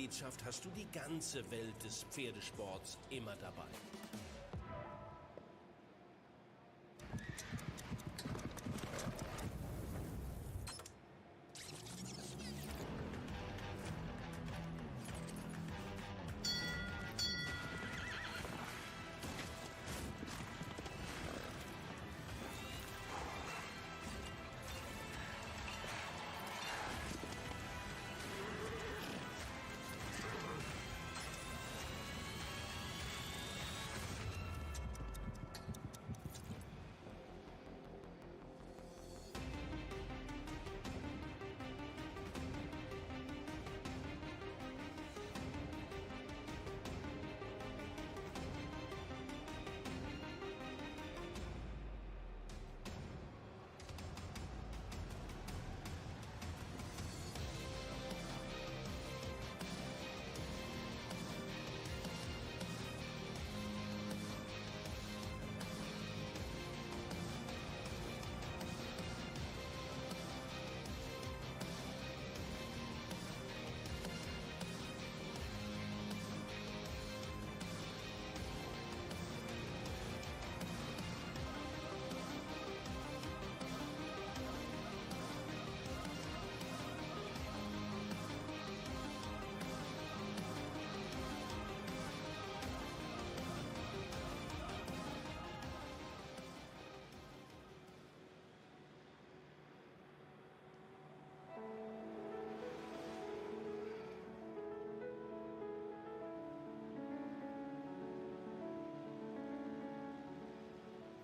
Mitgliedschaft hast du die ganze Welt des Pferdesports immer dabei.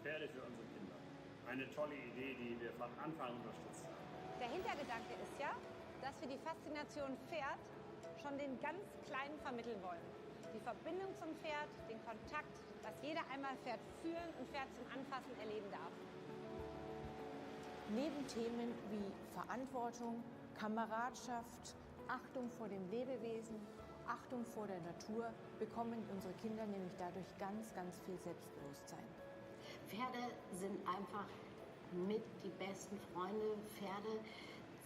Pferde für unsere Kinder. Eine tolle Idee, die wir von Anfang unterstützt haben. Der Hintergedanke ist ja, dass wir die Faszination Pferd schon den ganz Kleinen vermitteln wollen. Die Verbindung zum Pferd, den Kontakt, dass jeder einmal Pferd fühlen und Pferd zum Anfassen erleben darf. Neben Themen wie Verantwortung, Kameradschaft, Achtung vor dem Lebewesen, Achtung vor der Natur bekommen unsere Kinder nämlich dadurch ganz, ganz viel Selbstbewusstsein. Pferde sind einfach mit die besten Freunde. Pferde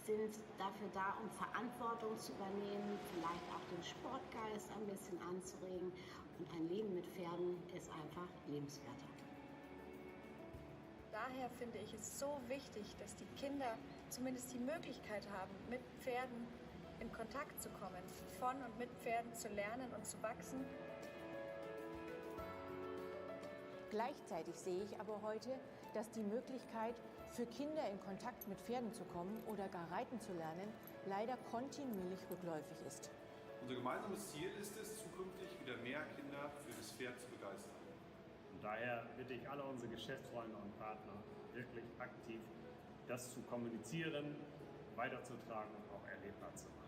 sind dafür da, um Verantwortung zu übernehmen, vielleicht auch den Sportgeist ein bisschen anzuregen. Und ein Leben mit Pferden ist einfach lebenswerter. Daher finde ich es so wichtig, dass die Kinder zumindest die Möglichkeit haben, mit Pferden in Kontakt zu kommen, von und mit Pferden zu lernen und zu wachsen. Gleichzeitig sehe ich aber heute, dass die Möglichkeit, für Kinder in Kontakt mit Pferden zu kommen oder gar reiten zu lernen, leider kontinuierlich rückläufig ist. Unser gemeinsames Ziel ist es, zukünftig wieder mehr Kinder für das Pferd zu begeistern. Und daher bitte ich alle unsere Geschäftsfreunde und Partner wirklich aktiv, das zu kommunizieren, weiterzutragen und auch erlebbar zu machen.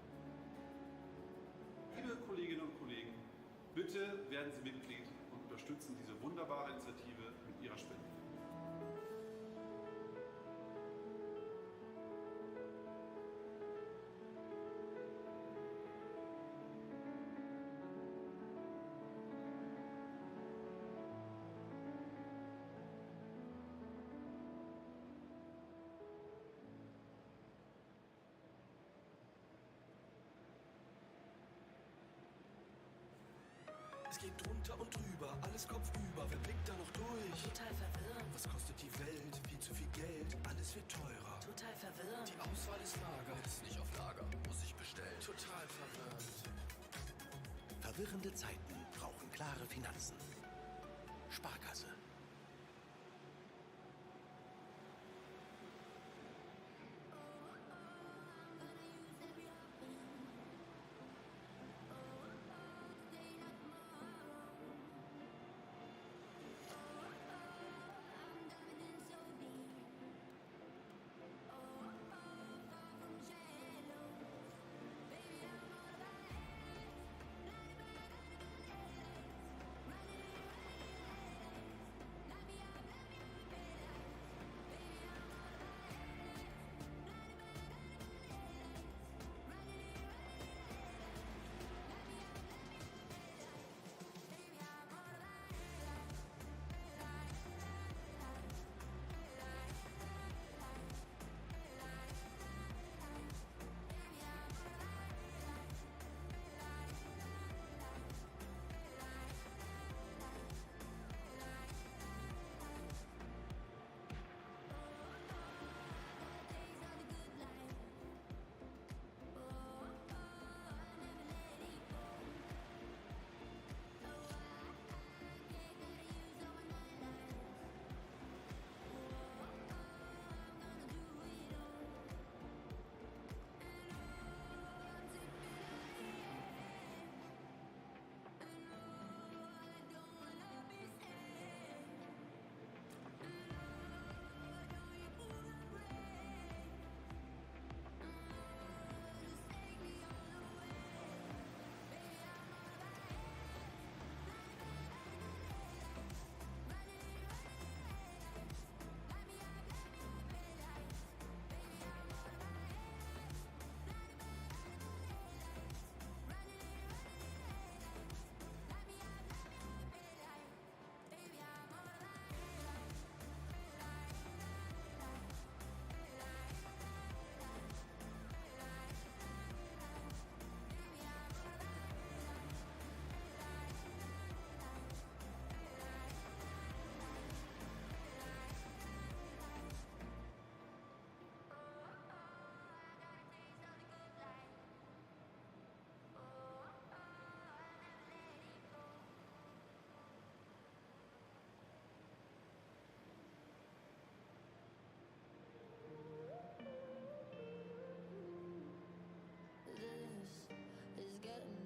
Liebe Kolleginnen und Kollegen, bitte werden Sie Mitglied und unterstützen diese wunderbare Initiative mit Ihrer Spende. Es geht drunter und drüber, alles kopfüber, wer blickt da noch durch? Total verwirrend. Was kostet die Welt? Viel zu viel Geld, alles wird teurer. Total verwirrend. Die Auswahl ist mager, ist nicht auf Lager, muss ich bestellen. Total verwirrend. Verwirrende Zeiten brauchen klare Finanzen. Sparkasse.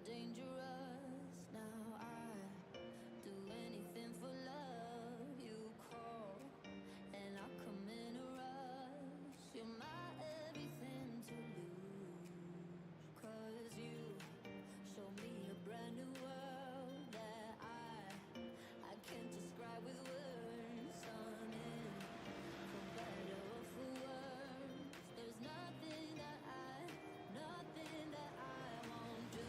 dangerous. Now I do anything for love. You call and I come in a rush. You're my everything to lose. 'Cause you show me a brand new world that I can't describe with words, honey. For better or for worse, there's nothing that I won't do.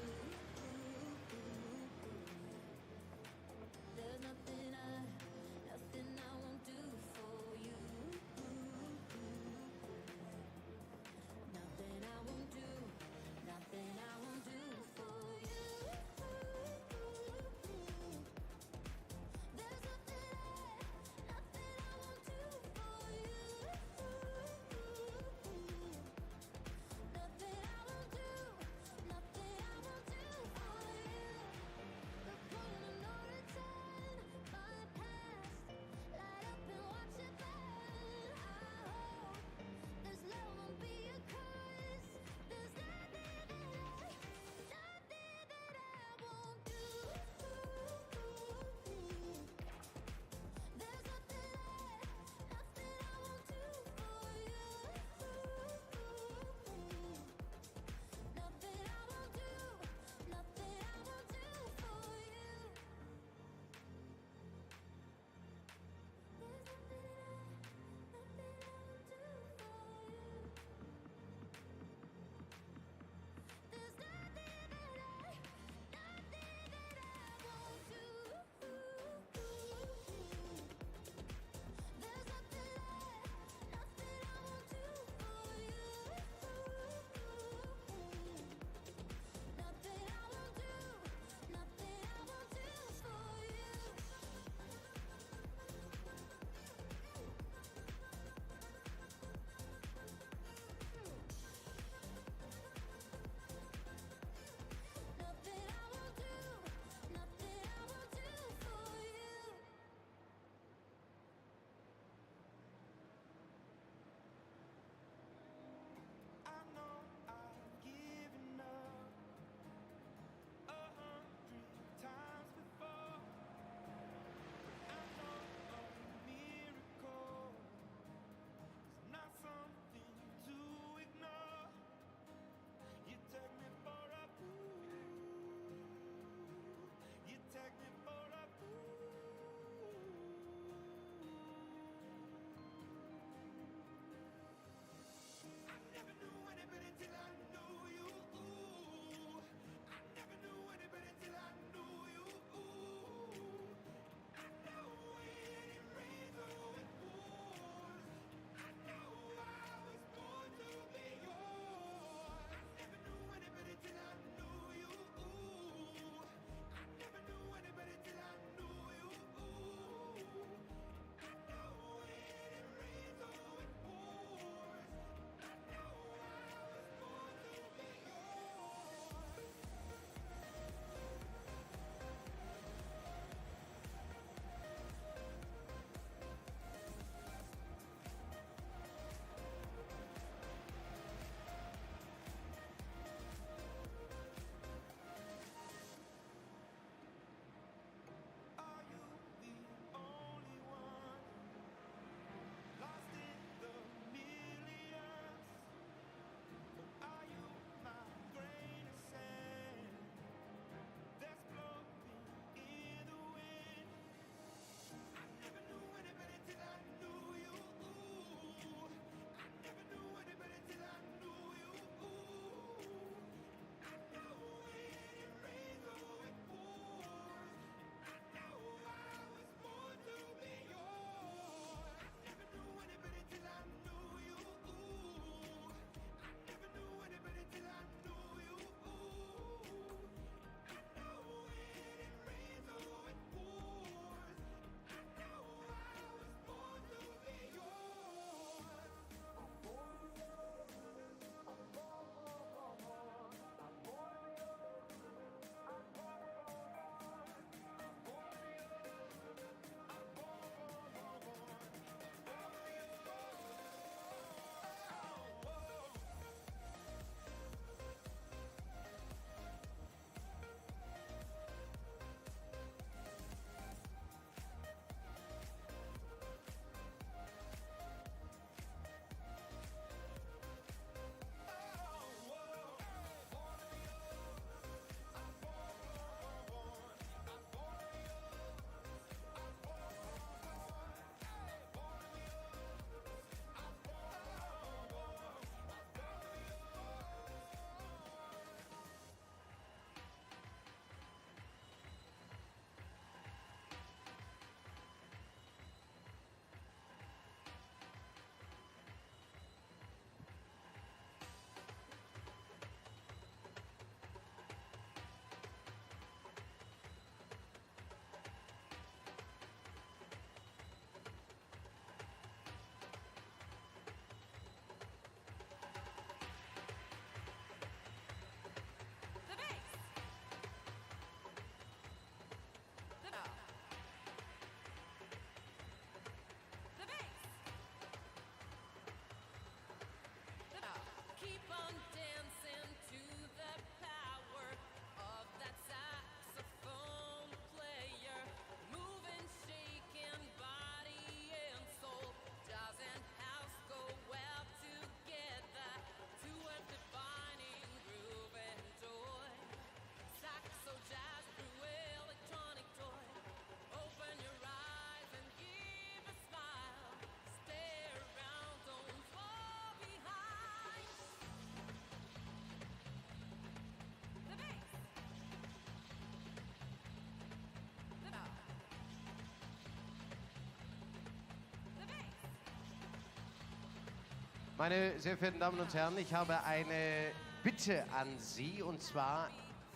Meine sehr verehrten Damen und Herren, ich habe eine Bitte an Sie. Und zwar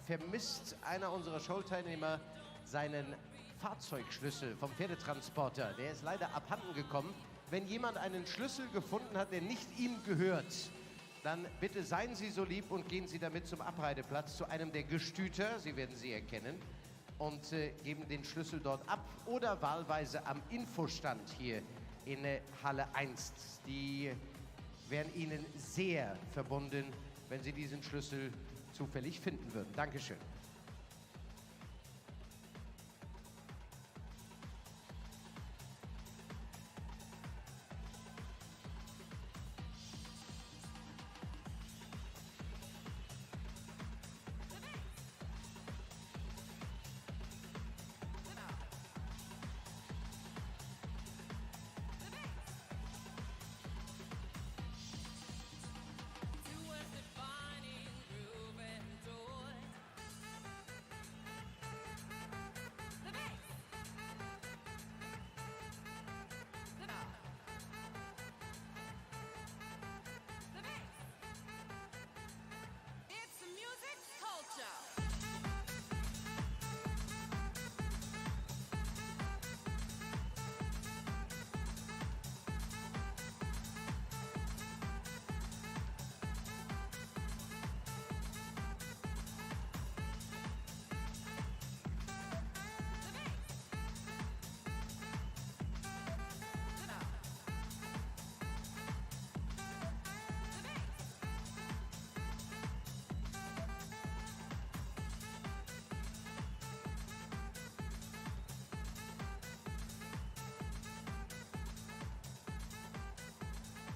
vermisst einer unserer Showteilnehmer seinen Fahrzeugschlüssel vom Pferdetransporter. Der ist leider abhanden gekommen. Wenn jemand einen Schlüssel gefunden hat, der nicht ihm gehört, dann bitte seien Sie so lieb und gehen Sie damit zum Abreiteplatz, zu einem der Gestüter, Sie werden sie erkennen, und geben den Schlüssel dort ab oder wahlweise am Infostand hier in Halle 1. Die wären Ihnen sehr verbunden, wenn Sie diesen Schlüssel zufällig finden würden. Dankeschön.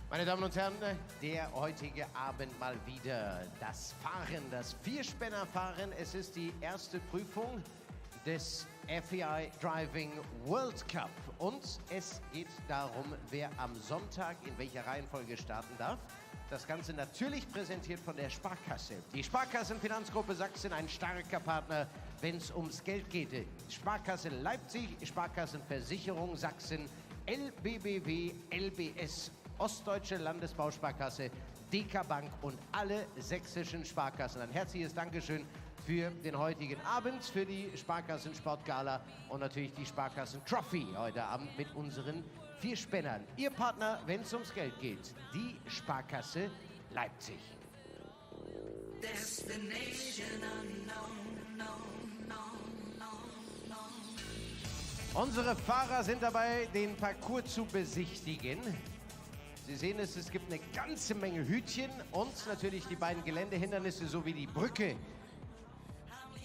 Meine Damen und Herren, der heutige Abend mal wieder das Fahren, das Vierspännerfahren. Es ist die erste Prüfung des FEI Driving World Cup. Und es geht darum, wer am Sonntag in welcher Reihenfolge starten darf. Das Ganze natürlich präsentiert von der Sparkasse. Die Sparkassenfinanzgruppe Sachsen, ein starker Partner, wenn es ums Geld geht. Sparkasse Leipzig, Sparkassenversicherung Sachsen, LBBW, LBS, Ostdeutsche Landesbausparkasse, DK Bank und alle sächsischen Sparkassen. Ein herzliches Dankeschön für den heutigen Abend, für die Sparkassen-Sportgala und natürlich die Sparkassen-Trophy heute Abend mit unseren Vierspännern. Ihr Partner, wenn es ums Geld geht, die Sparkasse Leipzig. Unsere Fahrer sind dabei, den Parcours zu besichtigen. Sie sehen es gibt eine ganze Menge Hütchen und natürlich die beiden Geländehindernisse sowie die Brücke.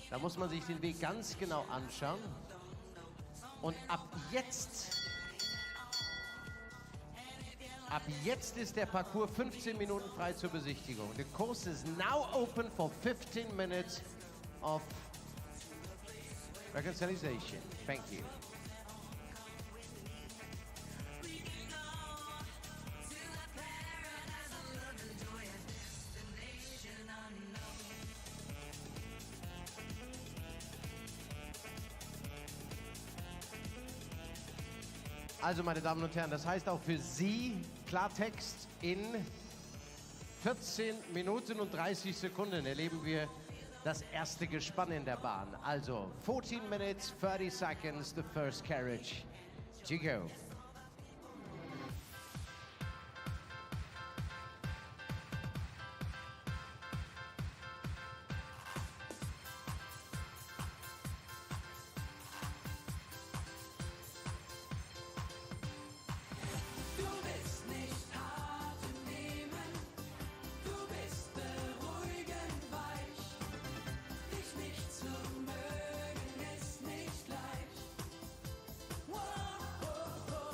Da muss man sich den Weg ganz genau anschauen. Und ab jetzt ist der Parcours 15 Minuten frei zur Besichtigung. The course is now open for 15 minutes of reconciliation. Thank you. Also, meine Damen und Herren, das heißt auch für Sie Klartext, in 14 Minuten und 30 Sekunden erleben wir das erste Gespann in der Bahn. Also 14 minutes, 30 seconds, the first carriage to go. Whoa, whoa, whoa.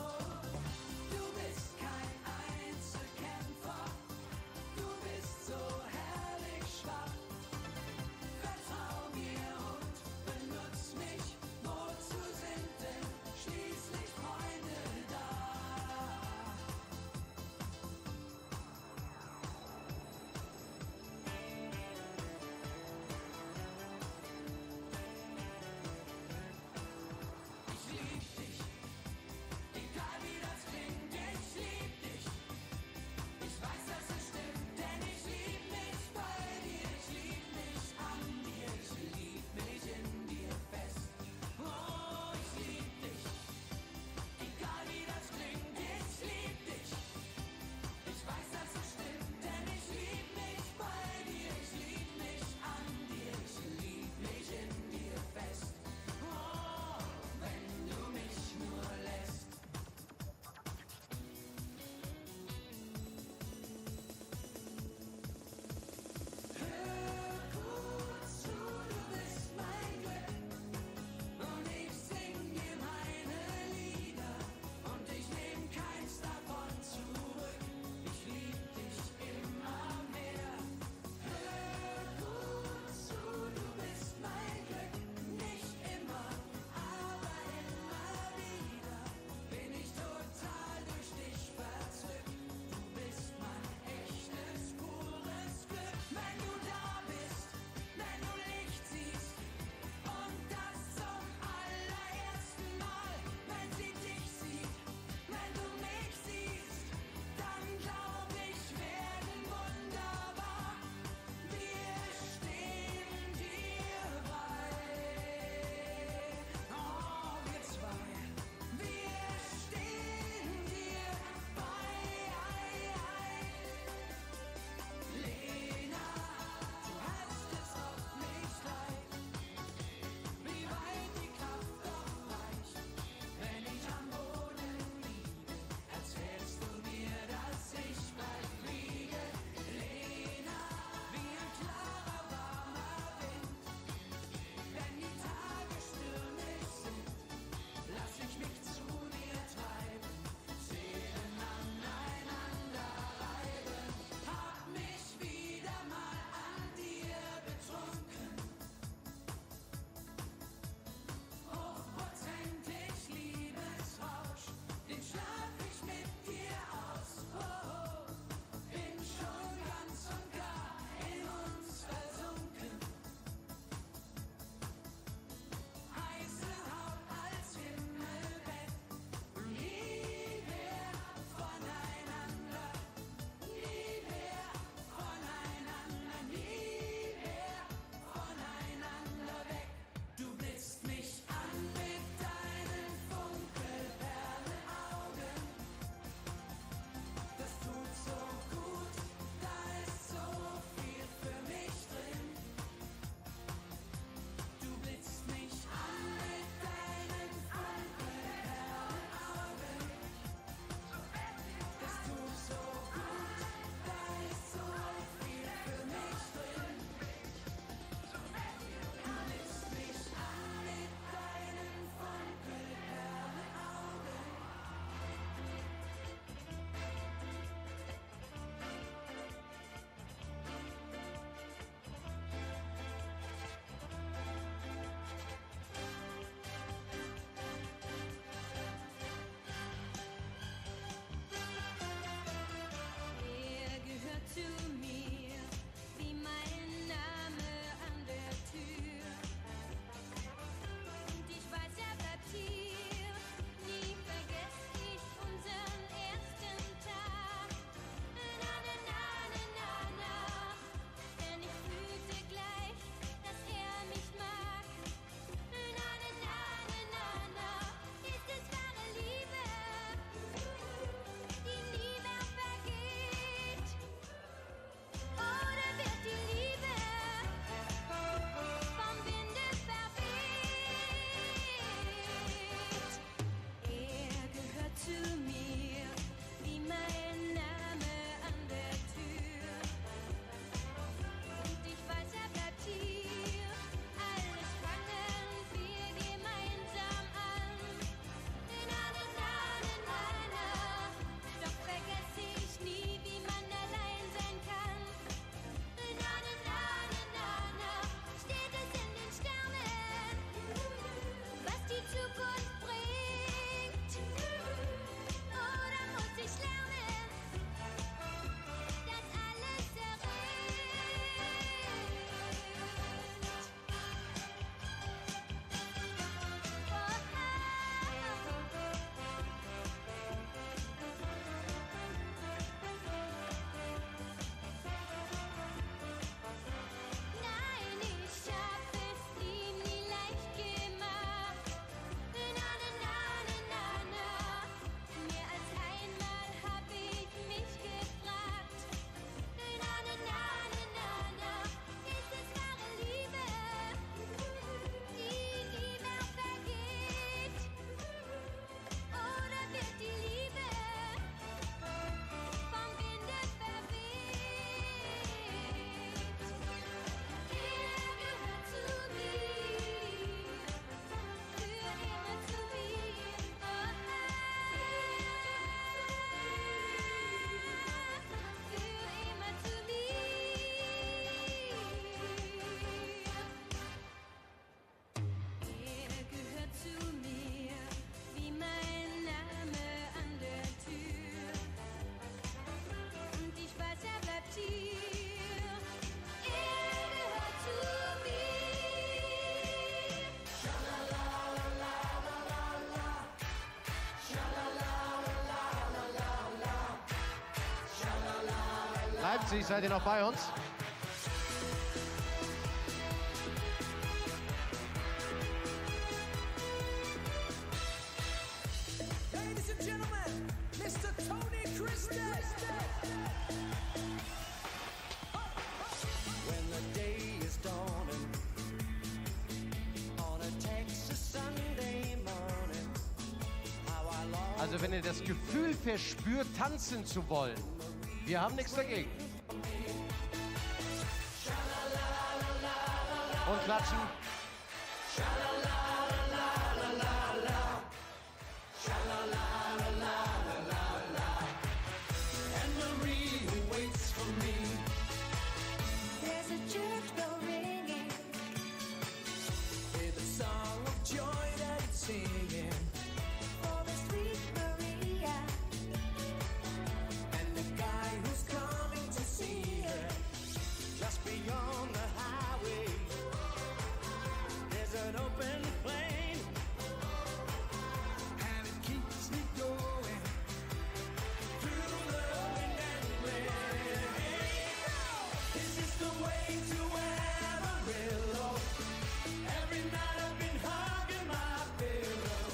Leipzig. Seid ihr noch bei uns? Ladies and gentlemen, Mr. Tony Christie. When the day is dawning on a Texas Sunday morning, how I long. Also wenn ihr das Gefühl verspürt, tanzen zu wollen, wir haben nichts dagegen. Und klatschen. There's a church bell ringing. With a song of joy that it's singing. For the sweet Maria. And the guy who's coming to see her. Just beyond the highway, there's an open plain. And it keeps me going through the wind and rain. This is the way to Amarillo. Every night I've been hugging my pillow.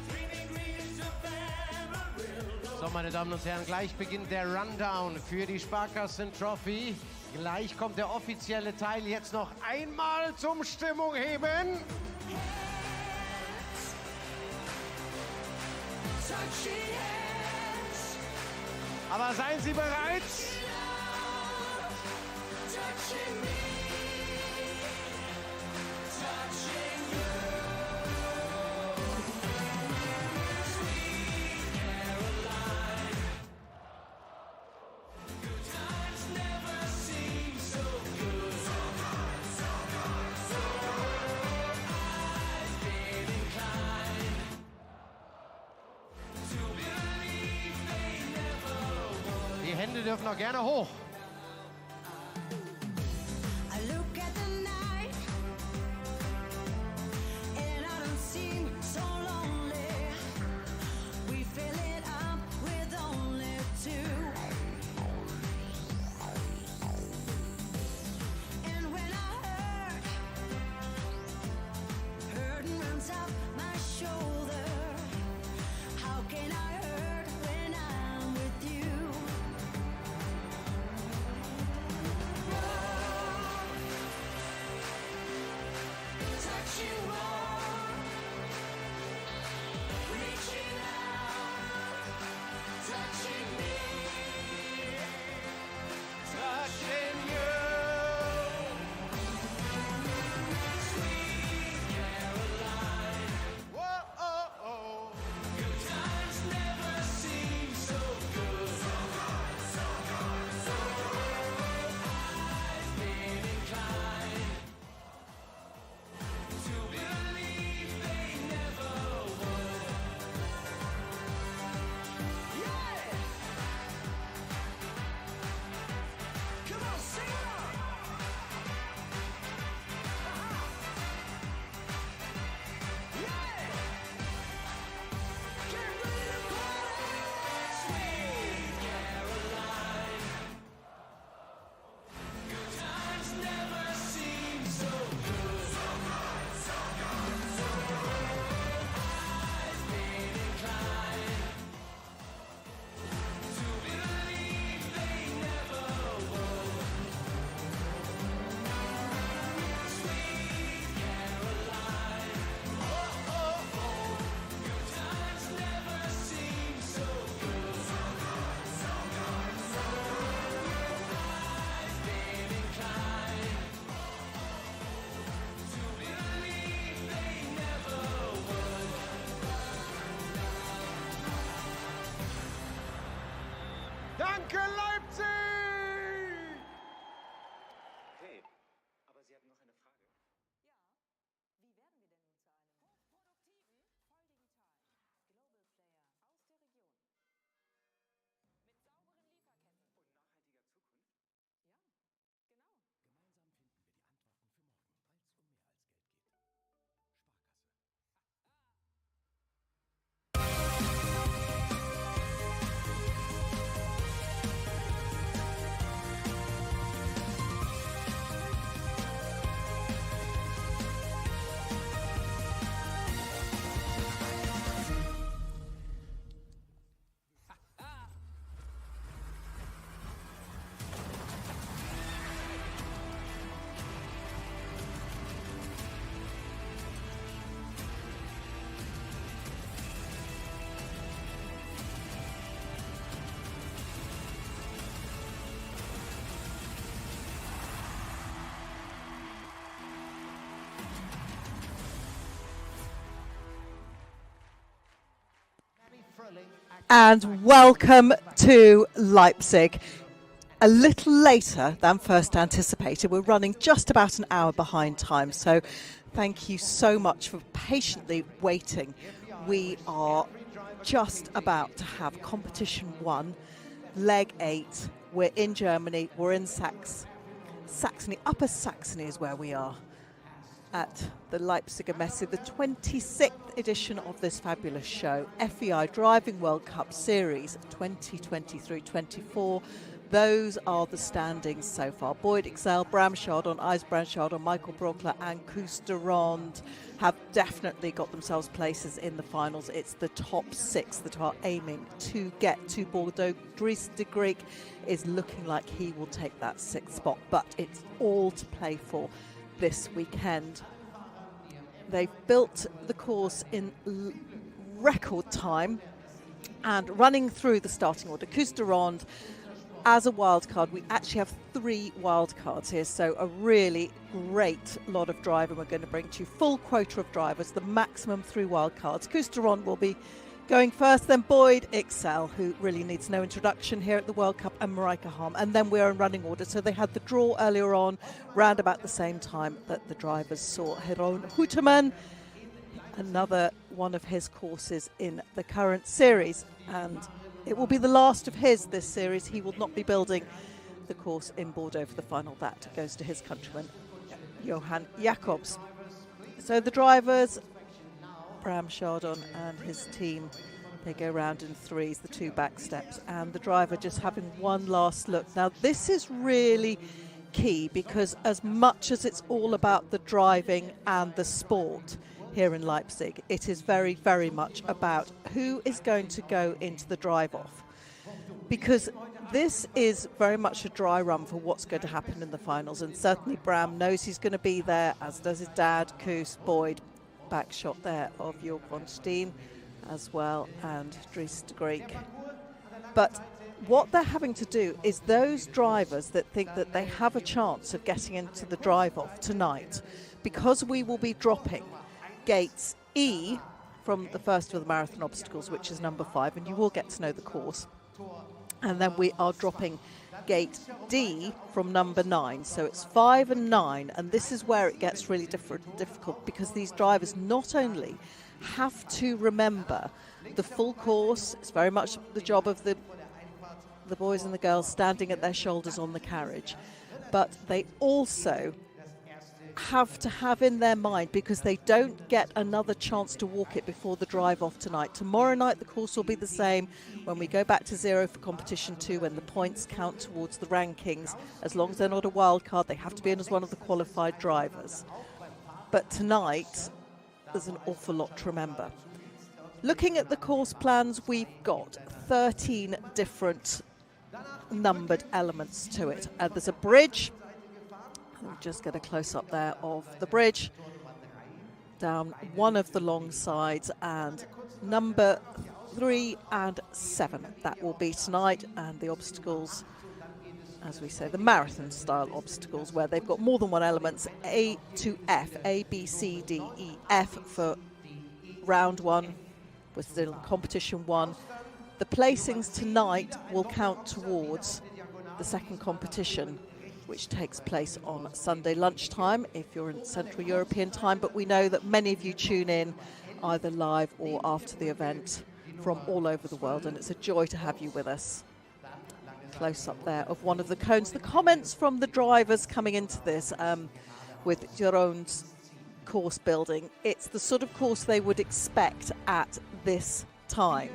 3 degrees of Amarillo. So, meine Damen und Herren, gleich beginnt der Rundown für die Sparkassen-Trophy. Gleich kommt der offizielle Teil. Jetzt noch einmal zum Stimmung heben. Touching hands, Aber seien Sie bereit. touching me, touching you. Sweet Caroline, good times never seem so good. So I've been inclined to believe they never would. Die Hände dürfen noch gerne hoch. I look at the night and I don't seem so lonely. We fill it up with only two. And when I hurting runs up my shoulder. How can I hurt when I'm with you? Touching warm, reaching out, touching me, touching you. Sweet Caroline, good times never seem so good. So I've been inclined to believe And welcome to Leipzig. A little later than first anticipated. We're running just about an hour behind time, so thank you so much for patiently waiting. We are just about to have competition 1, leg 8. We're in Germany, we're in Saxony, Upper Saxony is where we are at the Leipziger Messe, the 26th edition of this fabulous show, FEI Driving World Cup Series 2023-24. Those are the standings so far. Boyd, Excel, Bram Chardon, IJsbrand Chardon, Michael Brockler and Koos de Ronde have definitely got themselves places in the finals. It's the top 6 that are aiming to get to Bordeaux. Dries de Greek is looking like he will take that 6th spot, but it's all to play for this weekend. They've built the course in record time and running through the starting order. Koos de Ronde as a wild card. We actually have 3 wild cards here, so a really great lot of driving we're going to bring to you. Full quota of drivers, the maximum 3 wild cards. Koos de Ronde will be going first, then Boyd, Excel, who really needs no introduction here at the World Cup, and Marijke Harm. And then we're in running order. So they had the draw earlier on, round about the same time that the drivers saw Jeroen Hoeteman, another one of his courses in the current series. And it will be the last of his this series. He will not be building the course in Bordeaux for the final. That goes to his countryman, Johan Jacobs. So the drivers, Bram Chardon and his team, they go round in 3s, the 2 back steps, and the driver just having one last look. Now this is really key, because as much as it's all about the driving and the sport here in Leipzig, it is very, very much about who is going to go into the drive-off, because this is very much a dry run for what's going to happen in the finals, and certainly Bram knows he's going to be there, as does his dad, Koos, Boyd. Back shot there of Jörg von Steen as well, and Dries de Greek. But what they're having to do is those drivers that think that they have a chance of getting into the drive-off tonight, because we will be dropping gates E from the first of the marathon obstacles, which is number 5, and you will get to know the course. And then we are dropping gate D from number 9. So it's 5 and 9, and this is where it gets really difficult, because these drivers not only have to remember the full course, it's very much the job of the boys and the girls standing at their shoulders on the carriage, but they also have to have in their mind, because they don't get another chance to walk it before the drive off tonight. Tomorrow night the course will be the same when we go back to 0 for competition 2, when the points count towards the rankings. As long as they're not a wild card, they have to be in as one of the qualified drivers. But tonight there's an awful lot to remember. Looking at the course plans, we've got 13 different numbered elements to it. There's a bridge. We'll just get a close-up there of the bridge down one of the long sides, and number 3 and 7, that will be tonight. And the obstacles, as we say, the marathon style obstacles, where they've got more than one elements, A to F, A, B, C, D, E, F for round 1. We're still in competition 1. The placings tonight will count towards the second competition, which takes place on Sunday lunchtime if you're in Central European time. But we know that many of you tune in either live or after the event from all over the world, and it's a joy to have you with us. Close up there of one of the cones. The comments from the drivers coming into this with Jeroen's course building, it's the sort of course they would expect at this time.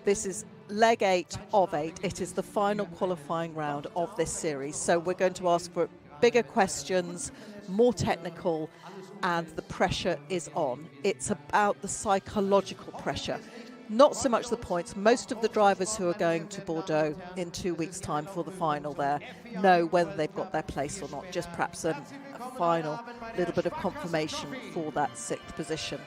This is leg 8 of 8. It is the final qualifying round of this series. So we're going to ask for bigger questions, more technical, and the pressure is on. It's about the psychological pressure, not so much the points. Most of the drivers who are going to Bordeaux in 2 weeks' time for the final there know whether they've got their place or not, just perhaps a final little bit of confirmation for that 6th position.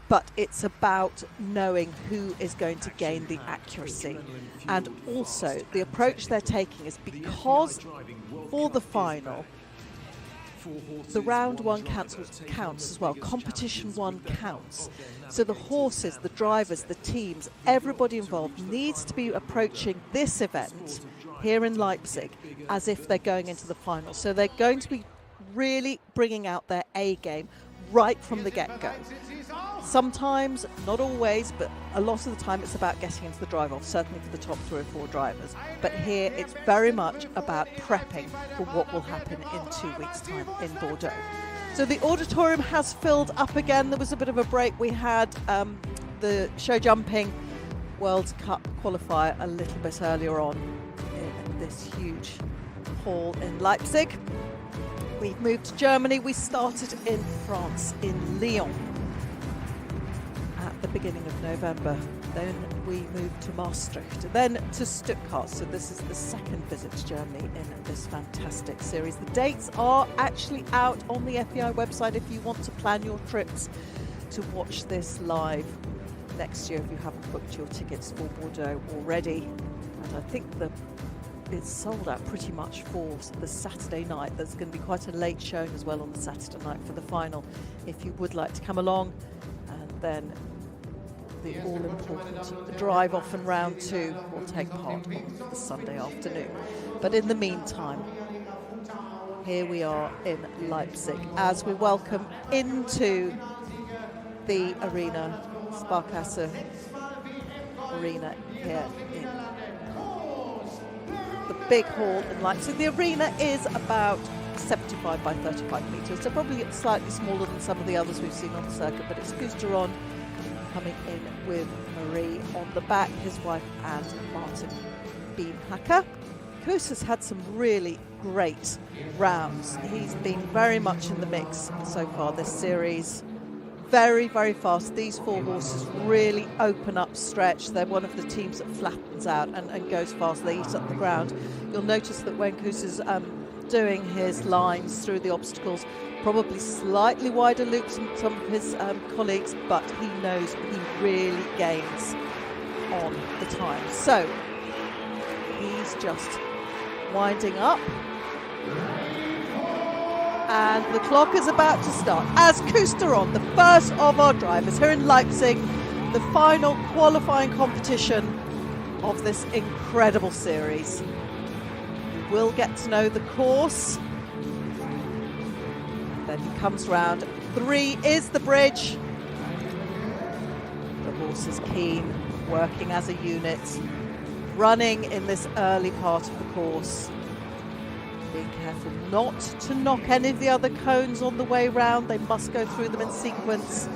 But it's about knowing who is going to gain the accuracy. And also the approach they're taking is, because for the final the round one counts as well. Competition one counts. So the horses, the drivers, the teams, everybody involved needs to be approaching this event here in Leipzig as if they're going into the final. So they're going to be really bringing out their A game right from the get-go. Sometimes, not always, but a lot of the time it's about getting into the drive-off, certainly for the top 3 or 4 drivers. But here it's very much about prepping for what will happen in 2 weeks' time in Bordeaux. So the auditorium has filled up again. There was a bit of a break. We had the show jumping World Cup qualifier a little bit earlier on in this huge hall in Leipzig. We've moved to Germany. We started in France, in Lyon, at the beginning of November. Then we moved to Maastricht, then to Stuttgart. So this is the second visit to Germany in this fantastic series. The dates are actually out on the FEI website if you want to plan your trips to watch this live next year if you haven't booked your tickets for Bordeaux already. And I think it's sold out pretty much for the Saturday night. There's going to be quite a late showing as well on the Saturday night for the final if you would like to come along. And then the all-important drive off and round 2 will take part on the Sunday afternoon. But in the meantime, here we are in Leipzig as we welcome into the arena, Sparkasse Arena here in the big hall in Leipzig. The arena is about 75 by 35 metres, so probably slightly smaller than some of the others we've seen on the circuit, but it's Kusteron coming in with Marie on the back, his wife and Martin Beamhacker. Koos has had some really great rounds. He's been very much in the mix so far this series. Very, very fast. These 4 horses really open up stretch. They're one of the teams that flattens out and goes fast. They eat up the ground. You'll notice that when Koos is doing his lines through the obstacles, probably slightly wider loops than some of his colleagues, but he knows he really gains on the time. So he's just winding up. And the clock is about to start as Kusteron, the first of our drivers here in Leipzig, the final qualifying competition of this incredible series. We'll get to know the course. Then he comes round. 3 is the bridge. The horse is keen, working as a unit, running in this early part of the course. Being careful not to knock any of the other cones on the way round. They must go through them in sequence.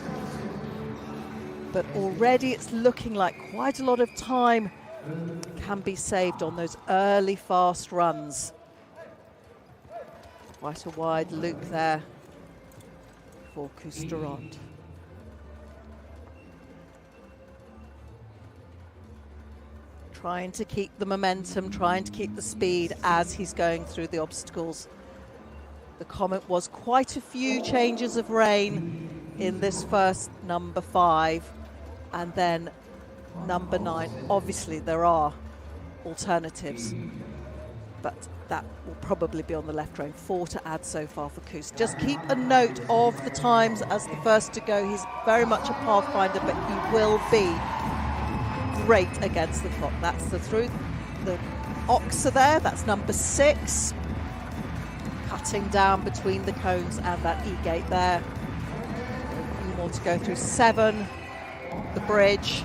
But already it's looking like quite a lot of time can be saved on those early fast runs. Quite a wide loop there for Kusteron. Trying to keep the momentum, trying to keep the speed as he's going through the obstacles. The comment was quite a few changes of rein in this first number 5 and then number 9. Obviously there are alternatives, but that will probably be on the left rein. 4 to add so far for Koos. Just keep a note of the times as the first to go. He's very much a pathfinder, but he will be great against the clock. That's the oxer there. That's number 6. Cutting down between the cones and that E-gate there. A few more to go through. 7, the bridge.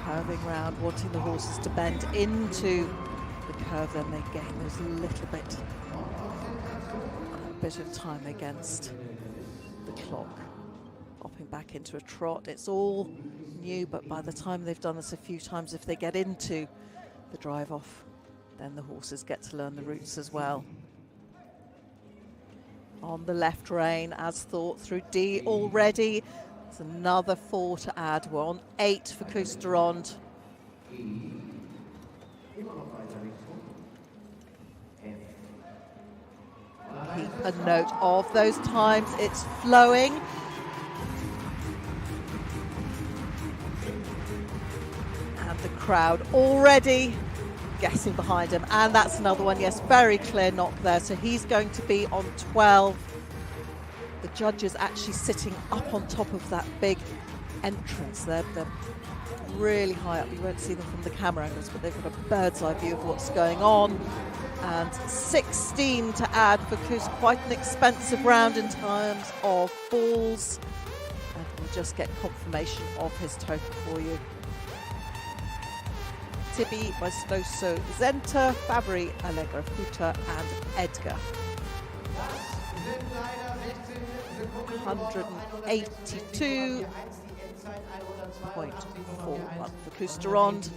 Curving round, wanting the horses to bend into the curve, then they gain those little bit of time against the clock. Popping back into a trot. It's all new, but by the time they've done this a few times, if they get into the drive off, then the horses get to learn the routes as well. On the left rein, as thought, through D already. There's another 4 to add. We're on 8 for Kusteron. Keep a note of those times. It's flowing. And the crowd already guessing behind him. And that's another one, yes, very clear knock there. So he's going to be on 12. The judges actually sitting up on top of that big entrance. They're really high up. You won't see them from the camera angles, but they've got a bird's eye view of what's going on. And 16 to add for Kus. Quite an expensive round in terms of balls. And we'll just get confirmation of his total for you. Tibi, Maestoso, Zenta, Fabri, Allegra, Futa and Edgar. 182.41 for Kusterond,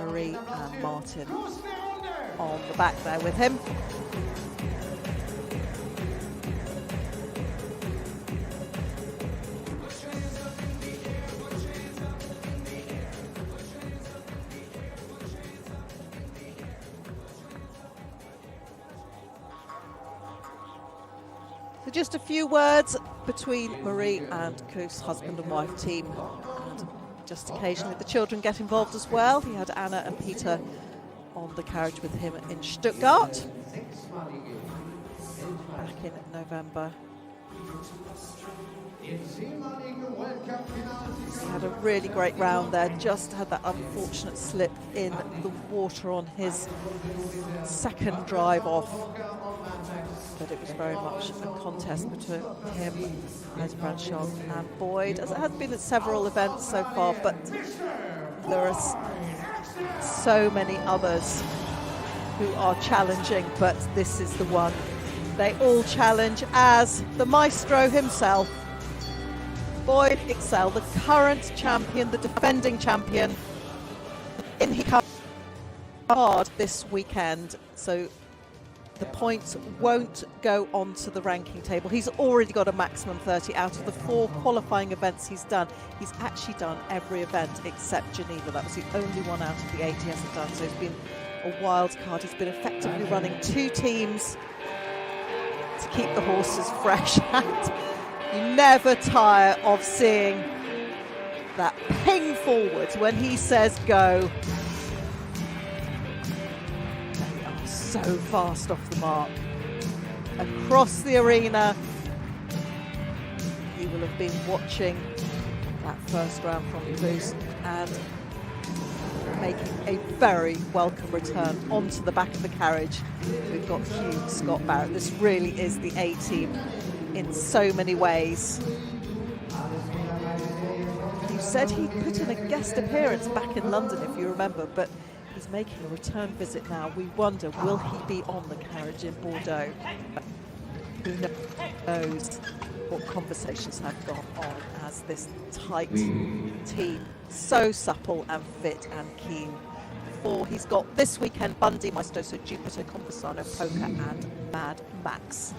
Marie and Martin on the back there with him. So just a few words between Marie and Kus, husband and wife team. And just occasionally the children get involved as well. He had Anna and Peter on the carriage with him in Stuttgart back in November. He had a really great round there, just had that unfortunate slip in the water on his second drive off. But it was very much a contest between him, Bradshaw and Boyd, as it has been at several events so far, but there are so many others who are challenging, but this is the one they all challenge, as the maestro himself, Boyd Excel, the current champion, the defending champion, in his card this weekend. So the points won't go onto the ranking table. He's already got a maximum 30 out of the 4 qualifying events he's done. He's actually done every event except Geneva. That was the only one out of the 8 he hasn't done. So he's been a wild card. He's been effectively running 2 teams to keep the horses fresh. And you never tire of seeing that ping forward when he says go. So fast off the mark. Across the arena, you will have been watching that first round from Kus and making a very welcome return onto the back of the carriage. We've got Hugh Scott Barrett. This really is the A-team in so many ways. You said he put in a guest appearance back in London, if you remember, but he's making a return visit now. We wonder, will he be on the carriage in Bordeaux? Who knows what conversations have gone on as this tight team, so supple and fit and keen. For he's got this weekend Bundy, Maestoso, Jupiter, Conversano, Poker and Mad Max.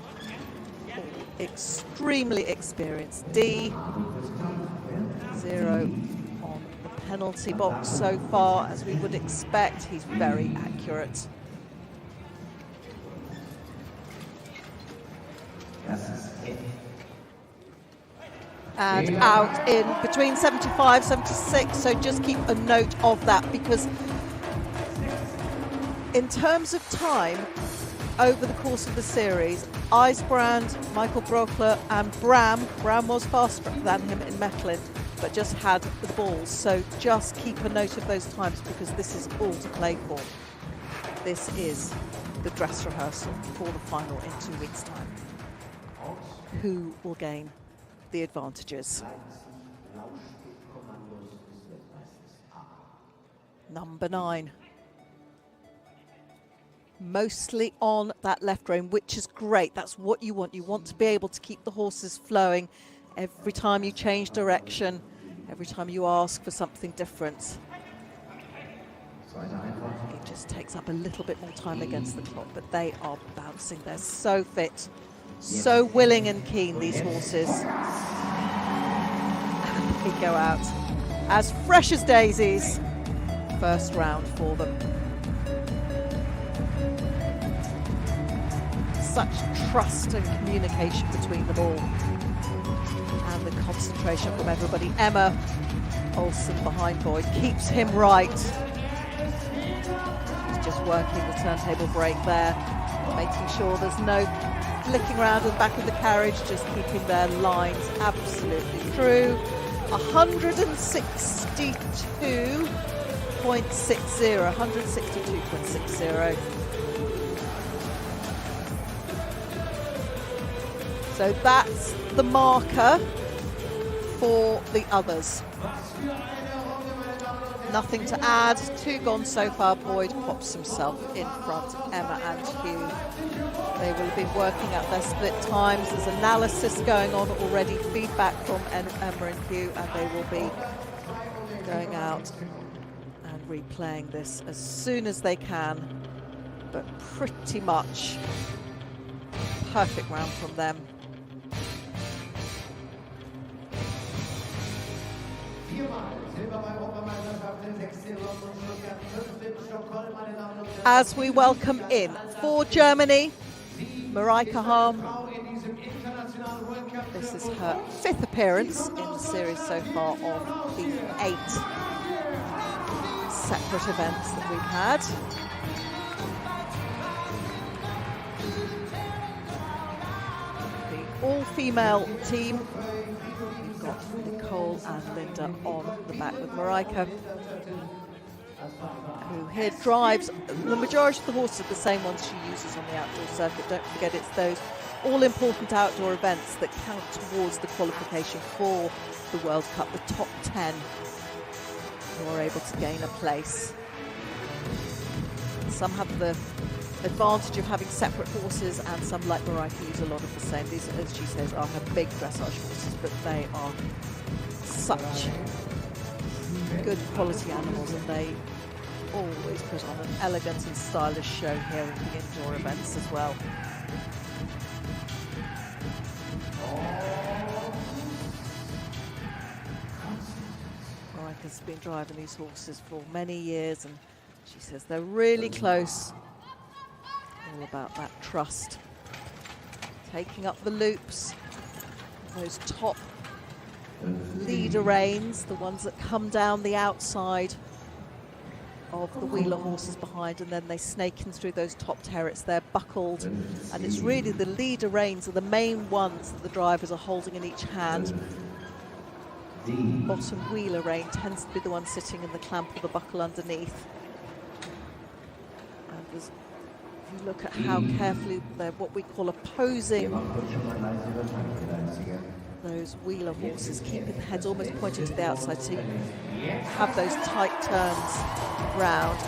All extremely experienced. D, 0 on the penalty box so far, as we would expect. He's very accurate. And out in between 75, 76, so just keep a note of that, because in terms of time over the course of the series, IJsbrand, Michael Brockler and Bram was faster than him in Mechelen, but just had the balls. So just keep a note of those times, because this is all to play for. This is the dress rehearsal for the final in 2 weeks' time. Who will gain the advantages? Number 9. Mostly on that left rein, which is great. That's what you want. You want to be able to keep the horses flowing every time you change direction, every time you ask for something different. It just takes up a little bit more time against the clock, but they are bouncing. They're so fit, so willing and keen, these horses. And they go out as fresh as daisies. First round for them. Such trust and communication between them all, and the concentration from everybody. Emma Olsen behind Boyd keeps him right. just working the turntable brake there, making sure there's no flicking around in the back of the carriage, just keeping their lines absolutely true. 162.60, 162.60. So that's the marker for the others. Nothing to add, 2 gone so far. Boyd pops himself in front, Emma and Hugh. They will have been working out their split times. There's analysis going on already, feedback from Emma and Hugh, and they will be going out and replaying this as soon as they can. But pretty much perfect round from them. As we welcome in for Germany, Marijke Harm. This is her 5th appearance in the series so far of the 8 separate events that we've had. The all-female team. We've got Nicole and Linda on the back with Marijke, who here drives the majority of the horses are the same ones she uses on the outdoor circuit. Don't forget, it's those all-important outdoor events that count towards the qualification for the World Cup, the top 10 who are able to gain a place. Some have the advantage of having separate horses, and some, like Marijke, use a lot of the same. These, as she says, are her big dressage horses, but they are such good quality animals, and they always put on an elegant and stylish show here at the indoor events as well. Marijke's been driving these horses for many years, and she says they're really close. All about that trust. Taking up the loops, those top leader reins, the ones that come down the outside of the wheeler horses behind, and then they snake in through those top terrets. They're buckled, and it's really the leader reins are the main ones that the drivers are holding in each hand. The bottom wheeler rein tends to be the one sitting in the clamp or the buckle underneath. And if you look at how carefully they're what we call opposing those wheeler horses, keeping the heads almost pointed to the outside, so you have those tight turns round.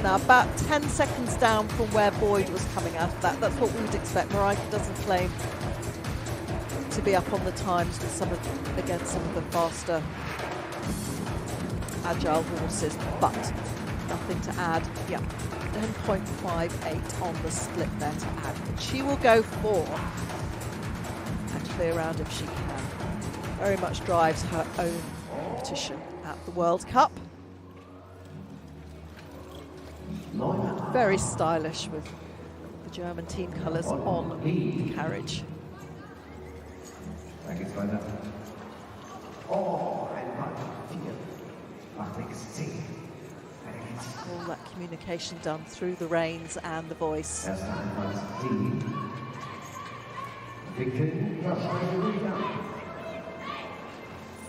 Now about 10 seconds down from where Boyd was coming out of that. That's what we would expect. Marijke doesn't claim to be up on the times with some of the faster agile horses, but nothing to add. Yeah, 10.58 on the split there to add. And she will go for actually around if she can. Very much drives her own competition at the World Cup. And very stylish with the German team colours on the carriage. All that communication done through the reins and the voice.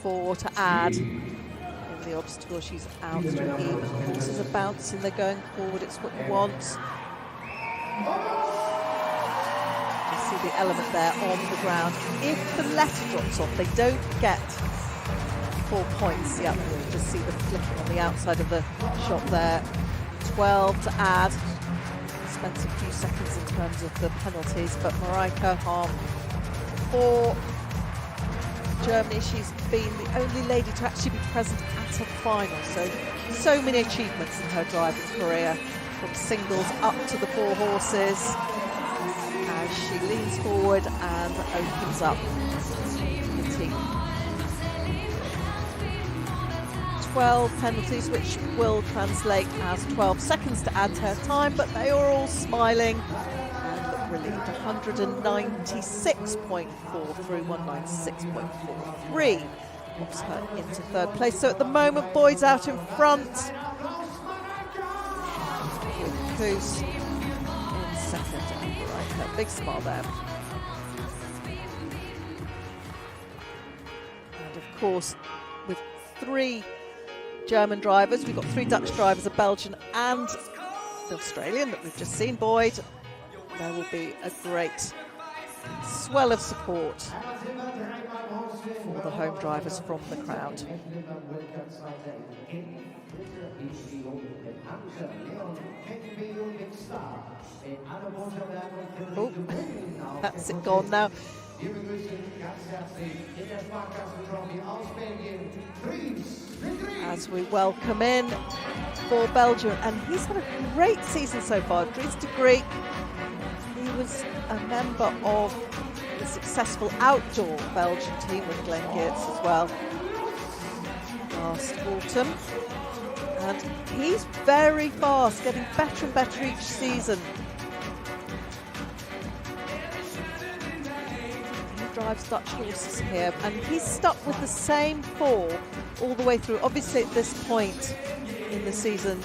4 to add. In the obstacle, she's out to even. Horses are bouncing, they're going forward, it's what you want. You see the element there on the ground. If the letter drops off, they don't get 4 points. Yep, you just see the flicking on the outside of the shot there. 12 to add. Spent a few seconds in terms of the penalties, but Marijke Harm for Germany. She's been the only lady to actually be present at a final, so many achievements in her driving career, from singles up to the 4 horses, as she leans forward and opens up the team. 12 penalties, which will translate as 12 seconds to add to her time, but they are all smiling and look relieved. 196.4 through 196.43 moves her into 3rd place. So at the moment, Boyd's out in front. Koos in second. Right, big smile there. And of course, with 3 German drivers, we've got 3 Dutch drivers, a Belgian and the Australian that we've just seen, Boyd. There will be a great swell of support for the home drivers from the crowd. Oh, that's it gone now. As we welcome in for Belgium, and he's had a great season so far. Dries de Greek, he was a member of the successful outdoor Belgian team with Glenn Geertz as well last autumn. And he's very fast, getting better and better each season. He drives Dutch horses here, and he's stuck with the same 4 all the way through. Obviously at this point in the season,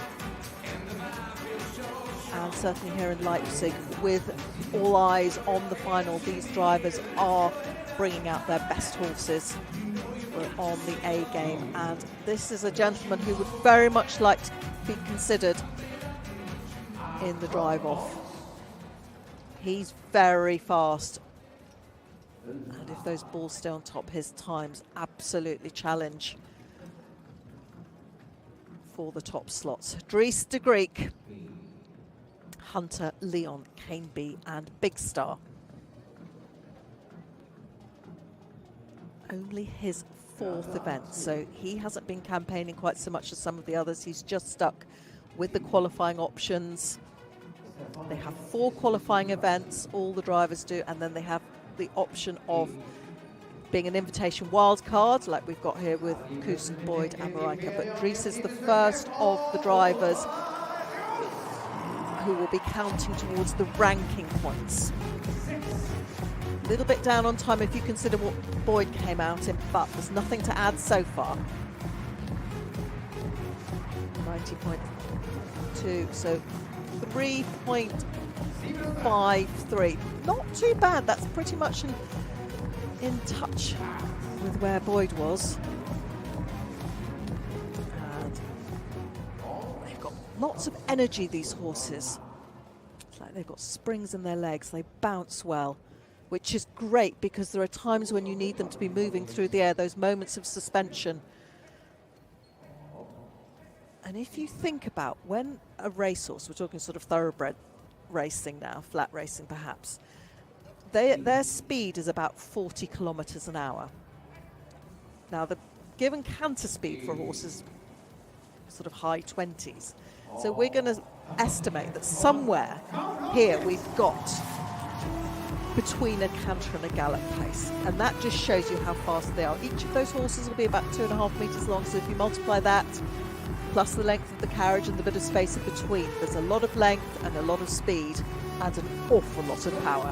and certainly here in Leipzig, with all eyes on the final, these drivers are bringing out their best horses. We're on the A game, and this is a gentleman who would very much like to be considered in the drive-off. He's very fast, and if those balls stay on top, his times absolutely challenge for the top slots. Dries de Greek, Hunter, Leon, Caneby and Big Star. Only his 4th event, so he hasn't been campaigning quite so much as some of the others. He's just stuck with the qualifying options. They have 4 qualifying events, all the drivers do, and then they have the option of being an invitation wildcard, like we've got here with Koos, Boyd and Marijke. But Dries is the first of the drivers who will be counting towards the ranking points. A little bit down on time if you consider what Boyd came out in, but there's nothing to add so far. 90.2, so 3.53. Not too bad, that's pretty much in touch with where Boyd was. And they've got lots of energy, these horses. It's like they've got springs in their legs, they bounce well, which is great because there are times when you need them to be moving through the air, those moments of suspension. And if you think about when a racehorse, we're talking sort of thoroughbred racing now, flat racing perhaps, their speed is about 40 kilometers an hour. Now the given canter speed for a horse is sort of high 20s. So we're going to estimate that somewhere here we've got between a canter and a gallop pace, and that just shows you how fast they are. Each of those horses will be about 2.5 meters long, so if you multiply that plus the length of the carriage and the bit of space in between, there's a lot of length and a lot of speed and an awful lot of power.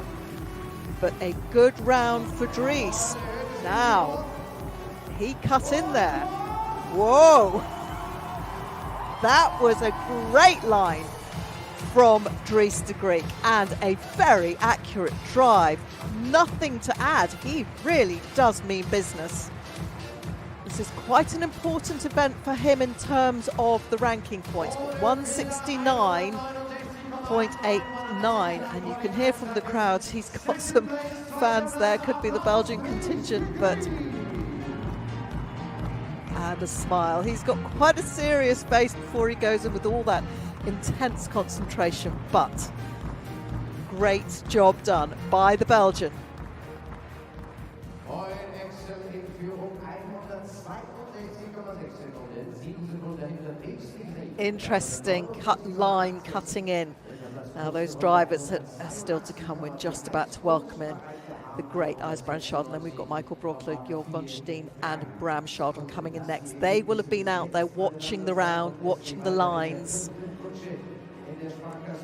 But a good round for Dries. Now he cut in there. Whoa, that was a great line from Dries de Greek and a very accurate drive. Nothing to add. He really does mean business. This is quite an important event for him in terms of the ranking points. 169.89, and you can hear from the crowd he's got some fans there. Could be the Belgian contingent, but and a smile. He's got quite a serious face before he goes in with all that intense concentration, but great job done by the Belgian. Interesting line cutting in. Now those drivers are still to come. We're just about to welcome in the great IJsbrand Schaden. We've got Michael Brockler, Georg von Steen and Bram Schaden coming in next. They will have been out there watching the round, watching the lines.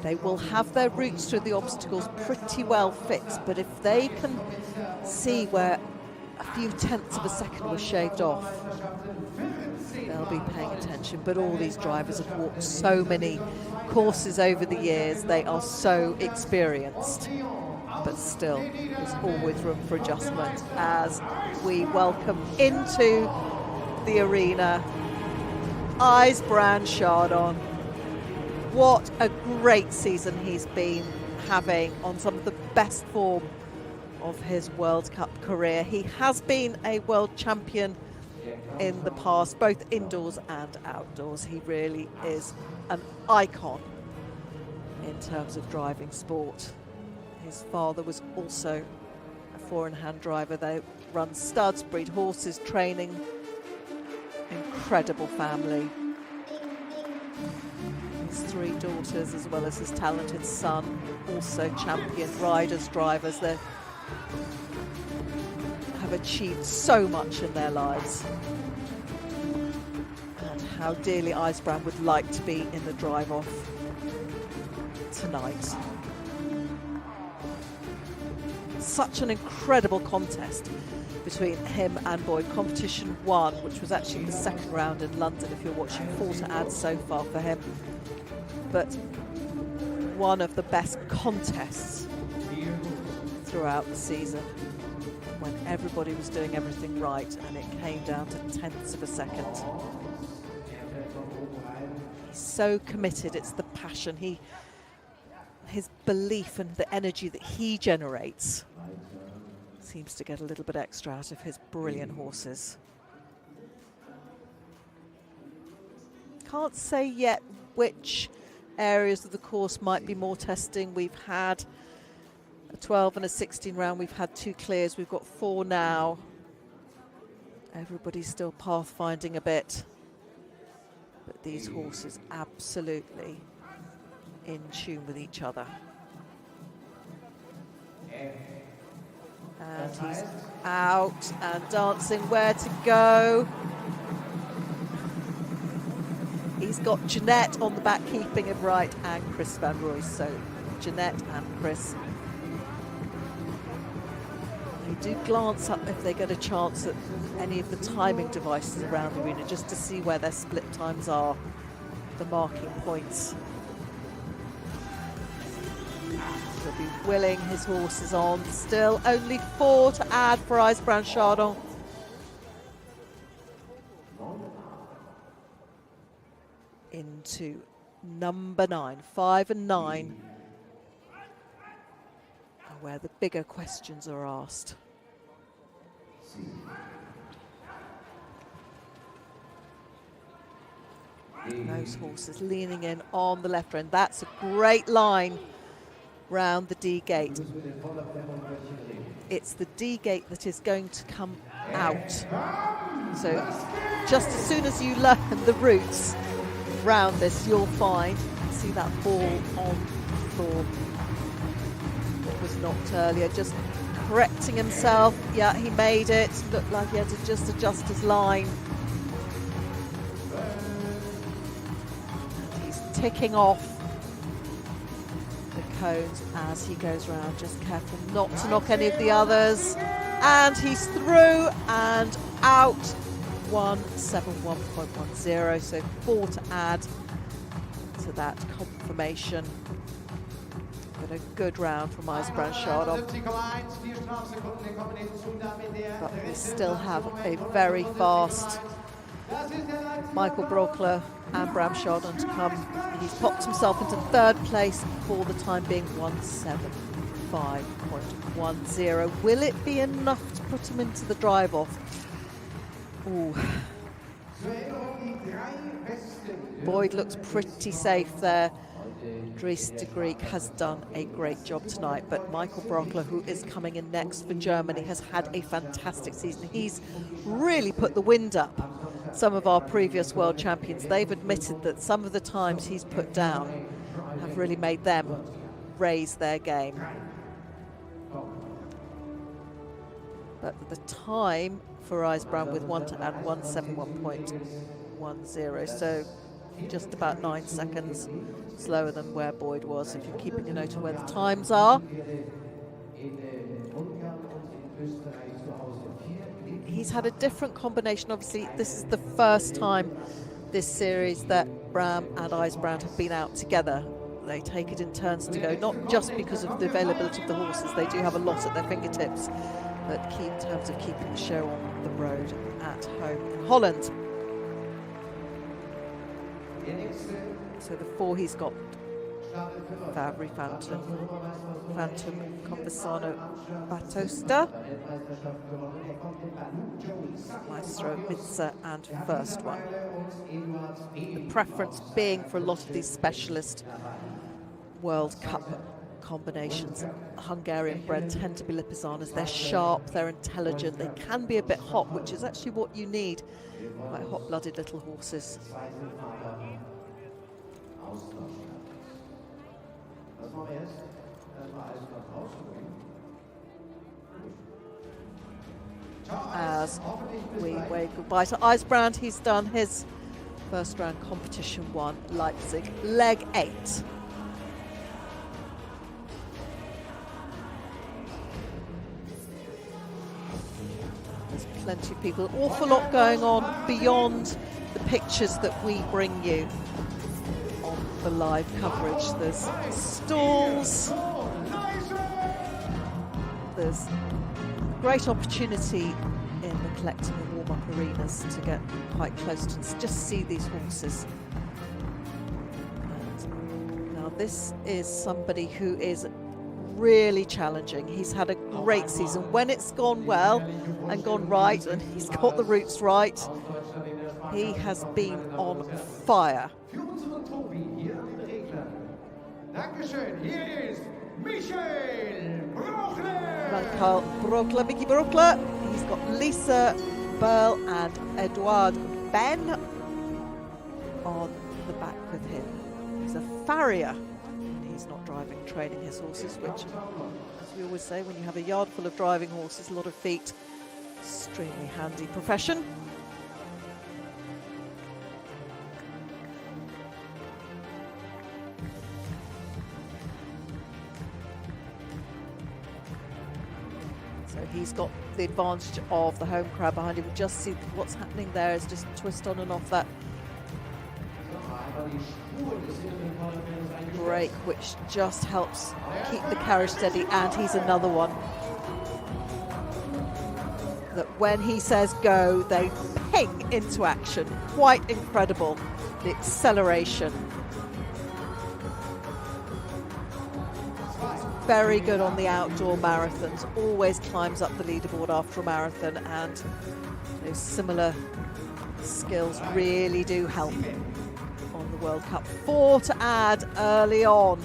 They will have their routes through the obstacles pretty well fixed, but if they can see where a few tenths of a second was shaved off, they'll be paying attention. But all these drivers have walked so many courses over the years. They are so experienced. But still, there's always room for adjustment as we welcome into the arena IJsbrand Chardon. What a great season he's been having, on some of the best form of his World Cup career. He has been a world champion in the past, both indoors and outdoors. He really is an icon in terms of driving sport. His father was also a four-in-hand driver. They run studs, breed horses, training. Incredible family. His three daughters, as well as his talented son, also champion riders, drivers. They have achieved so much in their lives. And how dearly IJsbrand would like to be in the drive-off tonight. Such an incredible contest between him and Boyd. Competition 1, which was actually the second round in London, if you're watching, 4 to add so far for him. But one of the best contests throughout the season, when everybody was doing everything right and it came down to tenths of a second. He's so committed, it's the passion, his belief and the energy that he generates seems to get a little bit extra out of his brilliant horses. Can't say yet which areas of the course might be more testing. We've had a 12 and a 16 round. We've had 2 clears. We've got 4 now. Everybody's still pathfinding a bit. But these horses absolutely in tune with each other. And he's out and dancing where to go. He's got Jeanette on the back keeping him right, and Chris van Rooij. So Jeanette and Chris. They do glance up if they get a chance at any of the timing devices around the arena, just to see where their split times are, the marking points. He'll be willing his horses on. Still only 4 to add for IJsbrand Chardon. Into number 9, 5 and 9, where the bigger questions are asked. And those horses leaning in on the left rein. That's a great line round the D gate. It's the D gate that is going to come out. So just as soon as you learn the routes round this, you'll find, see that ball on the floor that was knocked earlier, just correcting himself. Yeah, he made it. Looked like he had to just adjust his line. And he's ticking off the cones as he goes round. Just careful not to knock any of the others. And he's through and out. 171.10, so 4 to add to that confirmation. But a good round from IJsbrand Chardon. But we still have a very fast Michael Brockler and Bram Chardon to come. He's popped himself into 3rd place for the time being, 175.10. Will it be enough to put him into the drive-off? Ooh. Boyd looks pretty safe there. Dries de Greek has done a great job tonight, but Michael Brockler, who is coming in next for Germany, has had a fantastic season. He's really put the wind up some of our previous world champions. They've admitted that some of the times he's put down have really made them raise their game. But the time for IJsbrand with 1 to add, 171.10, so just about 9 seconds slower than where Boyd was, if you're keeping a note of where the times are. he's had a different combination. Obviously, this is the first time this series that Bram and IJsbrand have been out together. They take it in turns to go, not just because of the availability of the horses. They do have a lot at their fingertips, but key in terms of keeping the show on the road at home in Holland. So the 4 he's got: Favre, Phantom, Conversano, Batosta, Maestro, Mitza, and First One. The preference being for a lot of these specialist World Cup combinations, Hungarian bred tend to be Lipizzaners. They're sharp, they're intelligent, they can be a bit hot, which is actually what you need. Quite hot-blooded little horses. As we wave goodbye to IJsbrand, he's done his first round competition 1, Leipzig, leg 8. There's plenty of people, an awful lot going on beyond the pictures that we bring you on the live coverage. There's stalls, there's great opportunity in the collecting and warm-up arenas to get quite close to just see these horses. And now this is somebody who is really challenging. He's had a great season. When it's gone well and gone right and he's got the routes right, he has been on fire. Karl Brokler, Vicky Brokler. He's got Lisa Burl and Edouard Ben on the back with him. He's a farrier. He's not driving, training his horses, which, as we always say, when you have a yard full of driving horses, a lot of feet, extremely handy profession. So he's got the advantage of the home crowd behind him. Just see what's happening there is just twist on and off that brake, which just helps keep the carriage steady. And he's another one that when he says go, they ping into action. Quite incredible, the acceleration. Very good on the outdoor marathons, always climbs up the leaderboard after a marathon, and those similar skills really do help on the World Cup. 4 to add early on.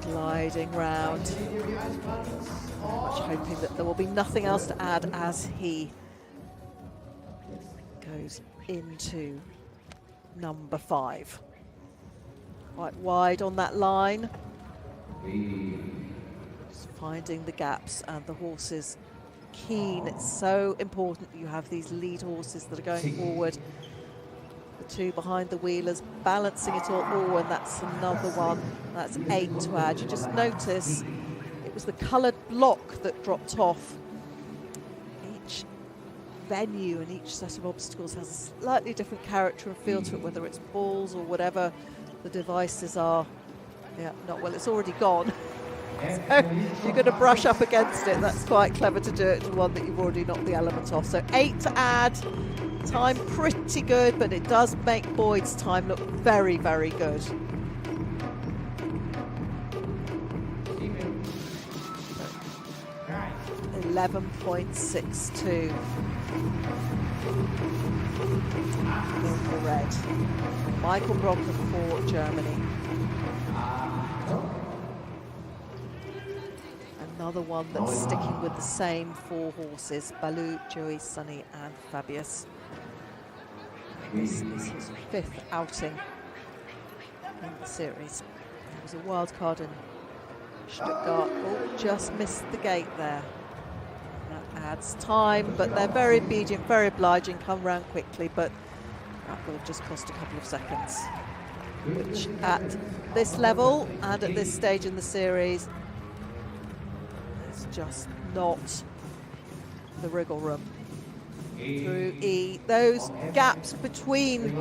Gliding round, much hoping that there will be nothing else to add as he goes into number 5. Quite wide on that line. Just finding the gaps, and the horses keen. It's so important that you have these lead horses that are going forward. The 2 behind the wheelers, balancing it all. Oh, and that's another one. That's 8 to add. You just notice it was the coloured block that dropped off. Each venue and each set of obstacles has a slightly different character and feel to it, whether it's balls or whatever the devices are. Yeah, not well, it's already gone. So you're going to brush up against it. That's quite clever to do it to one that you've already knocked the element off. So 8 to add. Time pretty good, but it does make Boyd's time look very, very good. .62 in the red. Michael Brockler for Germany. Another one that's sticking with the same 4 horses: Baloo, Joey, Sunny and Fabius. This is his 5th outing in the series. It was a wild card in Stuttgart. Oh, just missed the gate there. That adds time, but they're very obedient, very obliging, come round quickly, but that will have just cost a couple of seconds. which at this level and at this stage in the series is just not the wriggle room. Through E, those gaps between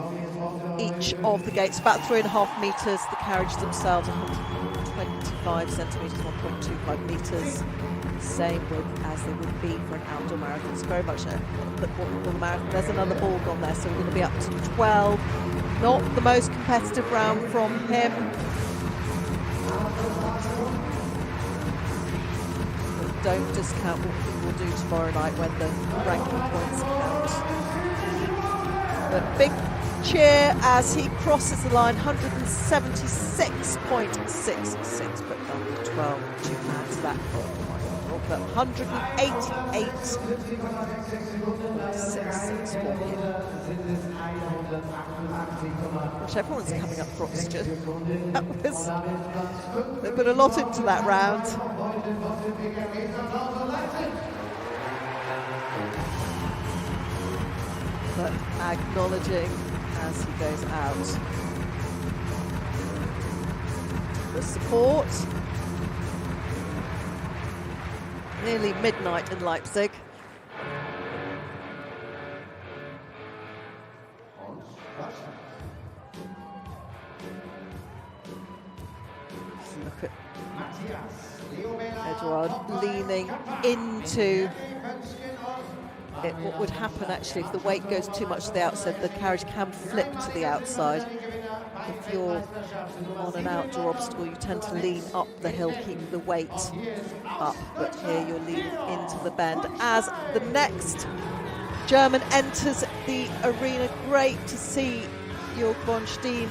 each of the gates, about 3.5 metres, the carriages themselves 125 centimetres, 1.25 metres, same width as they would be for an outdoor marathon. It's very much a marathon. There's another ball gone there, so we're going to be up to 12. Not the most competitive round from him. But don't discount what he will do tomorrow night when the ranking points count. But big cheer as he crosses the line, 176.66, but under 12 to add to that. But 188.66 for him. Gosh, everyone's coming up for oxygen. They put a lot into that round. But acknowledging as he goes out the support. Nearly midnight in Leipzig. Look at Edouard leaning into it. What would happen actually if the weight goes too much to the outside, the carriage can flip to the outside. If you're on an outdoor obstacle, you tend to lean up the hill, keep the weight up, but here you're leaning into the bend. As the next German enters the arena, great to see Jörg von Steen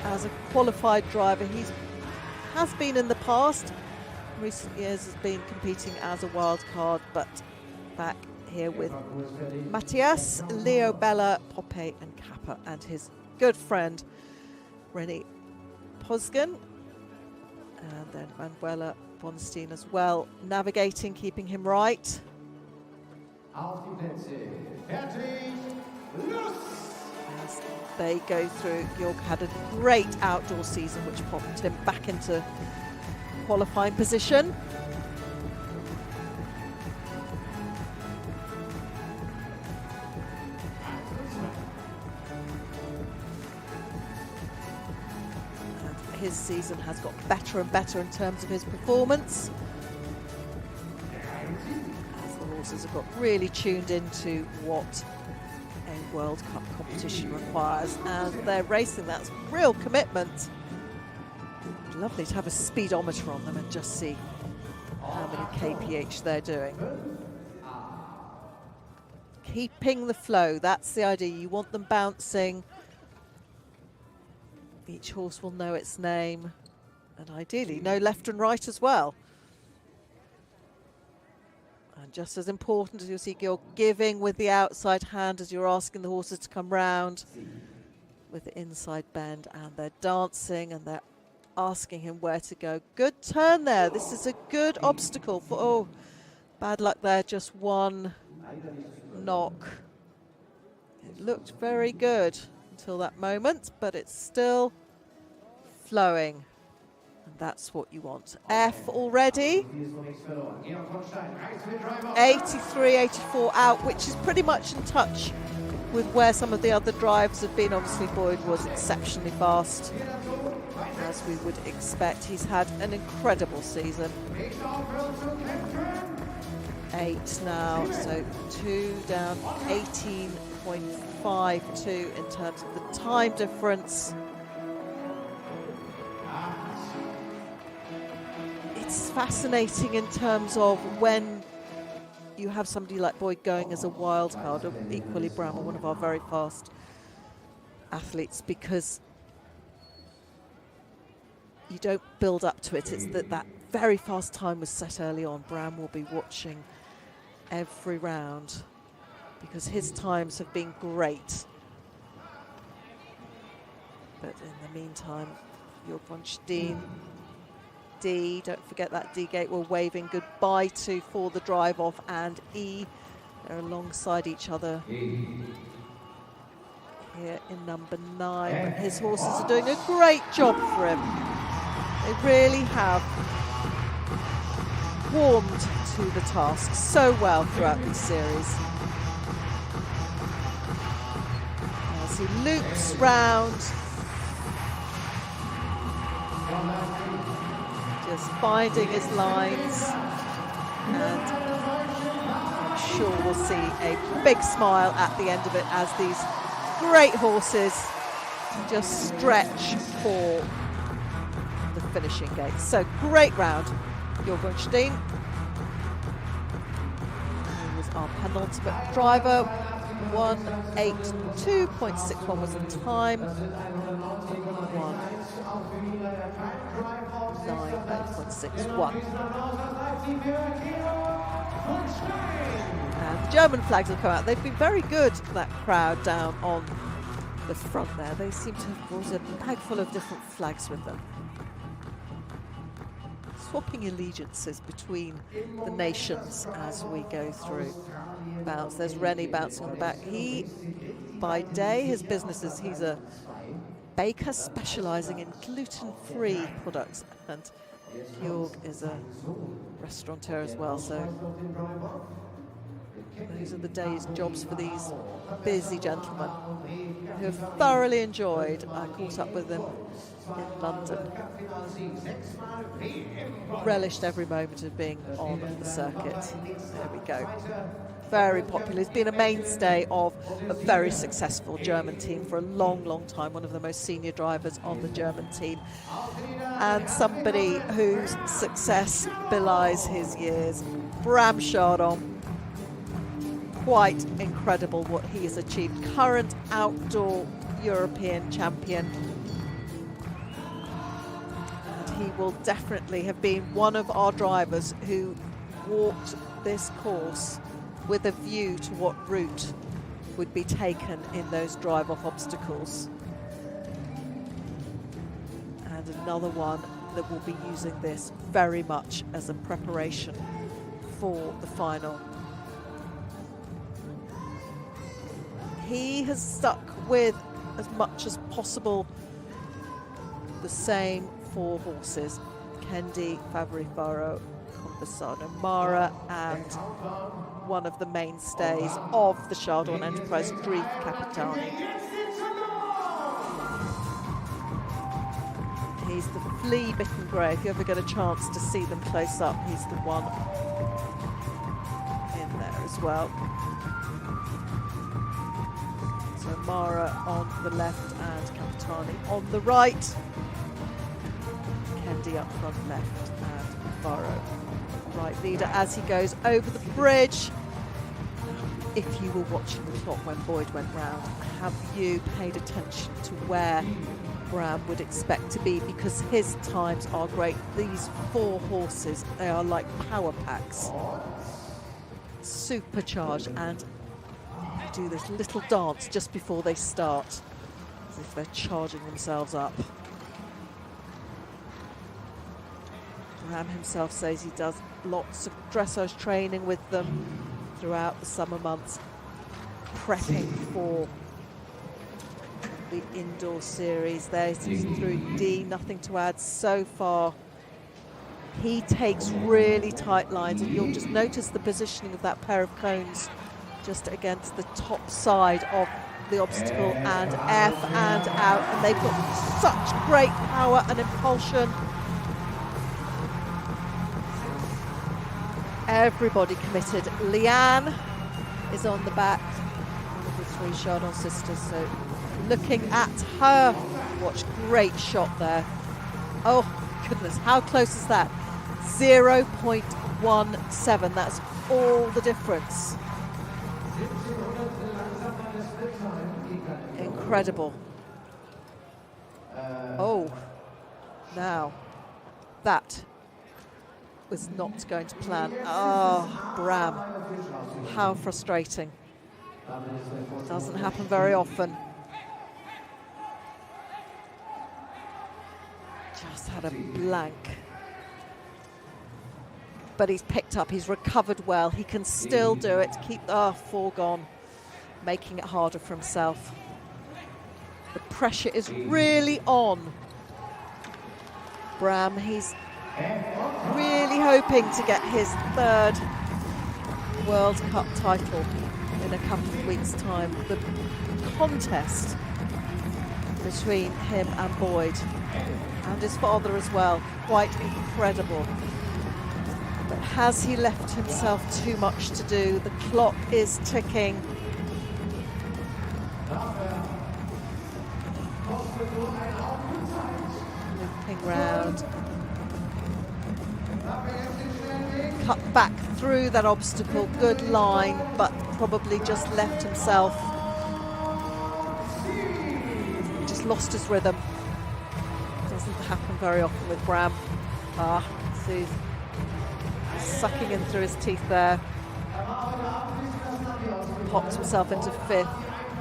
as a qualified driver. He has been in the past, in recent years has been competing as a wild card, but back here with Matthias, Leo Bella, Poppe and Kappa, and his good friend René Posgen, and then Manuela von Steen as well, navigating, keeping him right. As they go through, Jörg had a great outdoor season which popped him back into qualifying position. His season has got better and better in terms of his performance, as the horses have got really tuned into what a World Cup competition requires, and they're racing. That's real commitment. Lovely to have a speedometer on them and just see how many kph they're doing. Keeping the flow, that's the idea. You want them bouncing. Each horse will know its name, and ideally know left and right as well. And just as important, as you'll see, you're giving with the outside hand as you're asking the horses to come round with the inside bend, and they're dancing and they're asking him where to go. Good turn there. This is a good obstacle for, oh, bad luck there, just one knock. It looked very good until that moment, but it's still flowing, and that's what you want. F already, 83, 84 out, which is pretty much in touch with where some of the other drives have been. Obviously Boyd was exceptionally fast, as we would expect. He's had an incredible season. 8 now, so 2 down, 18.52 in terms of the time difference. It's fascinating in terms of when you have somebody like Boyd going as a wild card, or equally Brammer, one of our very fast athletes, because you don't build up to it. It's that very fast time was set early on. Bram will be watching every round because his times have been great. But in the meantime, Jörg von Steen, D, don't forget that D gate we're waving goodbye to for the drive off, and E, they're alongside each other here here in number 9. But his horses are doing a great job for him. They really have warmed to the task so well throughout the series. As he loops round, just finding his lines, and I'm sure we'll see a big smile at the end of it as these great horses just stretch for the finishing gate. So great round, Jorgenstein. He was our penultimate driver. 1:82.61 was the time. 1:90.61. And the German flags have come out. They've been very good, that crowd down on the front there. They seem to have brought a bag full of different flags with them. Swapping allegiances between the nations as we go through. Bounce, there's Rennie bouncing on the back. He, by day, his business is he's a baker specialising in gluten-free products, and Jorg is a restaurateur as well, so those are the day's jobs for these busy gentlemen who have thoroughly enjoyed. I caught up with them in London. Relished every moment of being on the circuit. There we go. Very popular. He's been a mainstay of a very successful German team for a long, long time. One of the most senior drivers on the German team. And somebody whose success belies his years. Bram Chardon. Quite incredible what he has achieved. Current outdoor European champion. And he will definitely have been one of our drivers who walked this course with a view to what route would be taken in those drive-off obstacles. And another one that will be using this very much as a preparation for the final. He has stuck with, as much as possible, the same 4 horses. Kendi, Favre Faro, Conversano Mara, and one of the mainstays of the Chardon Enterprise, Dreef Capitani. He's the flea-bitten grey. If you ever get a chance to see them close up, he's the one in there as well. So Mara on the left and Capitani on the right. Kendi up front left and Faro right leader as he goes over the bridge. If you were watching the clock when Boyd went round, have you paid attention to where Bram would expect to be? Because his times are great. These 4 horses, they are like power packs, supercharged, and they do this little dance just before they start, as if they're charging themselves up. Bram himself says he does lots of dressage training with them throughout the summer months, prepping for the indoor series. There he's through D, nothing to add so far. He takes really tight lines, and you'll just notice the positioning of that pair of cones just against the top side of the obstacle, and F and out, and they've got such great power and impulsion. Everybody committed. Leanne is on the back, one of the 3 Chardon sisters, so looking at her watch, great shot there. Oh goodness, how close is that? 0.17, that's all the difference. Incredible. Oh, now that was not going to plan. Oh, Bram, how frustrating. Doesn't happen very often. Just had a blank. But he's picked up, he's recovered well. He can still do it. Keep 4 gone, making it harder for himself. The pressure is really on. Bram, he's really hoping to get his third World Cup title in a couple of weeks' time. The contest between him and Boyd, and his father as well, quite incredible. But has he left himself too much to do? The clock is ticking. Looping round. Cut back through that obstacle, good line, but probably just left himself. Just lost his rhythm. Doesn't happen very often with Bram. See, sucking in through his teeth there. Popped himself into fifth.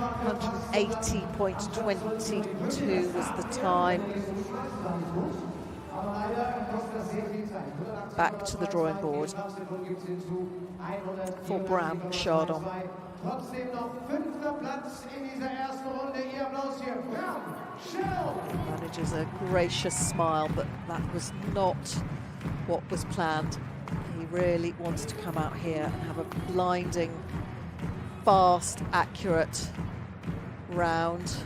180.22 was the time. Back to the drawing board for Bram Chardon. Manages a gracious smile, but that was not what was planned. He really wants to come out here and have a blinding, fast, accurate round.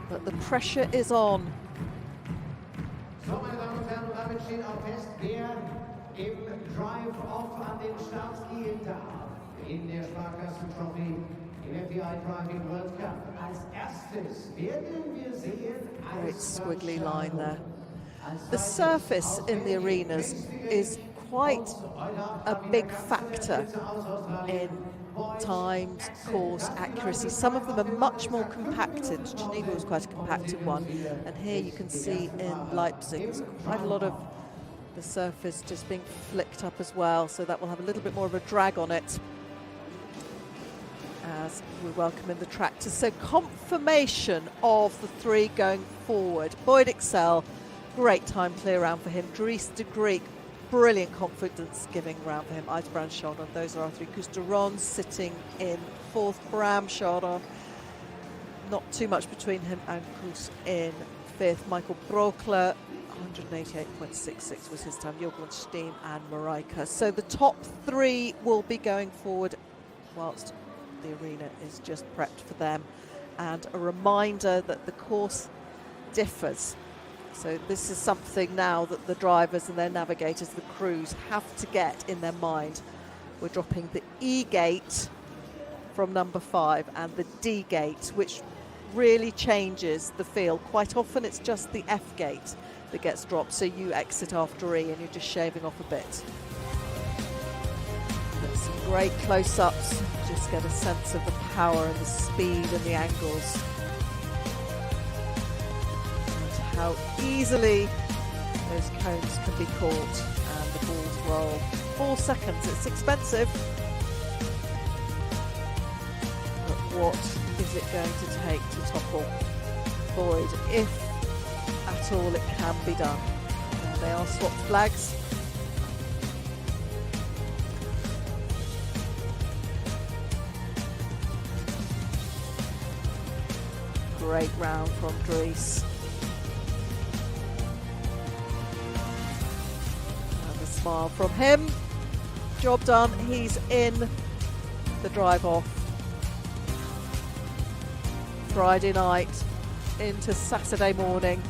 But the pressure is on. So, meine Damen und Herren, damit steht auch fest, wer im Drive-Off an den Start gehen darf. In der Sparkassen-Trophy im FEI Driving World Cup. Als erstes werden wir sehen... Great squiggly line there. The surface in the arenas is quite a big factor in times, course, accuracy. Some of them are much more compacted. Geneva was quite a compacted one, and here you can see in Leipzig there's quite a lot of the surface just being flicked up as well, so that will have a little bit more of a drag on it as we welcome in the tractors. So confirmation of the three going forward. Boyd Excel, great time clear round for him. Dries de Greek, brilliant confidence giving round for him. Eisbrand Chardon, those are our three. Cousteron sitting in fourth. Bram Chardon, not too much between him and Koos in fifth. Michael Brokler, 188.66 was his time. Jorgen Steen and Mareike. So the top three will be going forward whilst the arena is just prepped for them. And a reminder that the course differs. So this is something now that the drivers and their navigators, the crews, have to get in their mind. We're dropping the E gate from number 5 and the D gate, which really changes the feel. Quite often it's just the F gate that gets dropped, so you exit after E and you're just shaving off a bit. But some great close-ups, just get a sense of the power and the speed and the angles. How easily those cones can be caught and the balls roll. 4 seconds, it's expensive. But what is it going to take to topple Boyd, if at all it can be done? There they are, swapped flags. Great round from Dries. Smile from him. Job done. He's in the drive off. Friday night into Saturday morning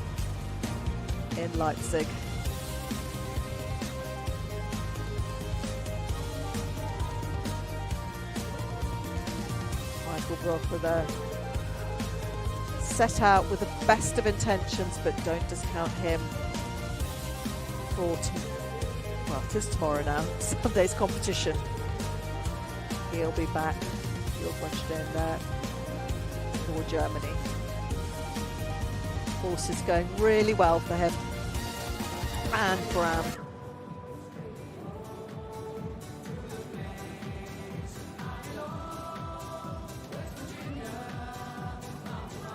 in Leipzig. Michael Brokler there. Set out with the best of intentions, but don't discount him for well, it is tomorrow now, Sunday's competition. He'll be back. You'll punched in there for Germany. Course is going really well for him. And Bram.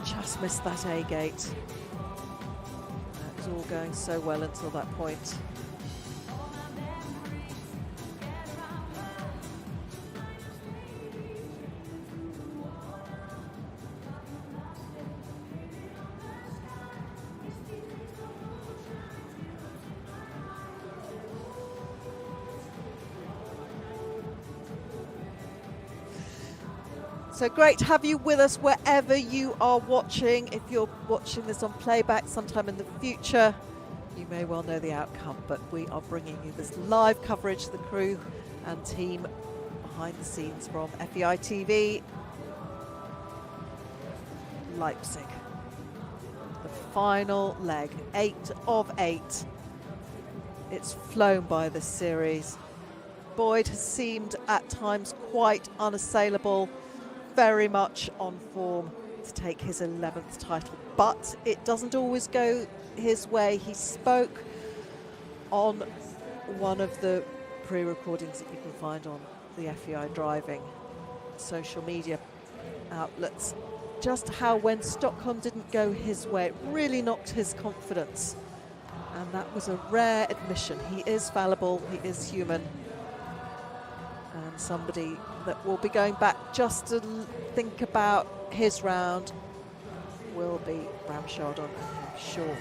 Just missed that A gate. That was all going so well until that point. So great to have you with us wherever you are watching. If you're watching this on playback sometime in the future, you may well know the outcome, but we are bringing you this live coverage, the crew and team behind the scenes from FEI TV, Leipzig. The final leg, 8 of 8. It's flown by this series. Boyd has seemed at times quite unassailable, very much on form to take his 11th title, but it doesn't always go his way. He spoke on one of the pre-recordings that you can find on the FEI Driving social media outlets, just how when Stockholm didn't go his way, it really knocked his confidence. And that was a rare admission. He is fallible, he is human. And somebody that will be going back just to think about his round will be Bram Chardon. I'm sure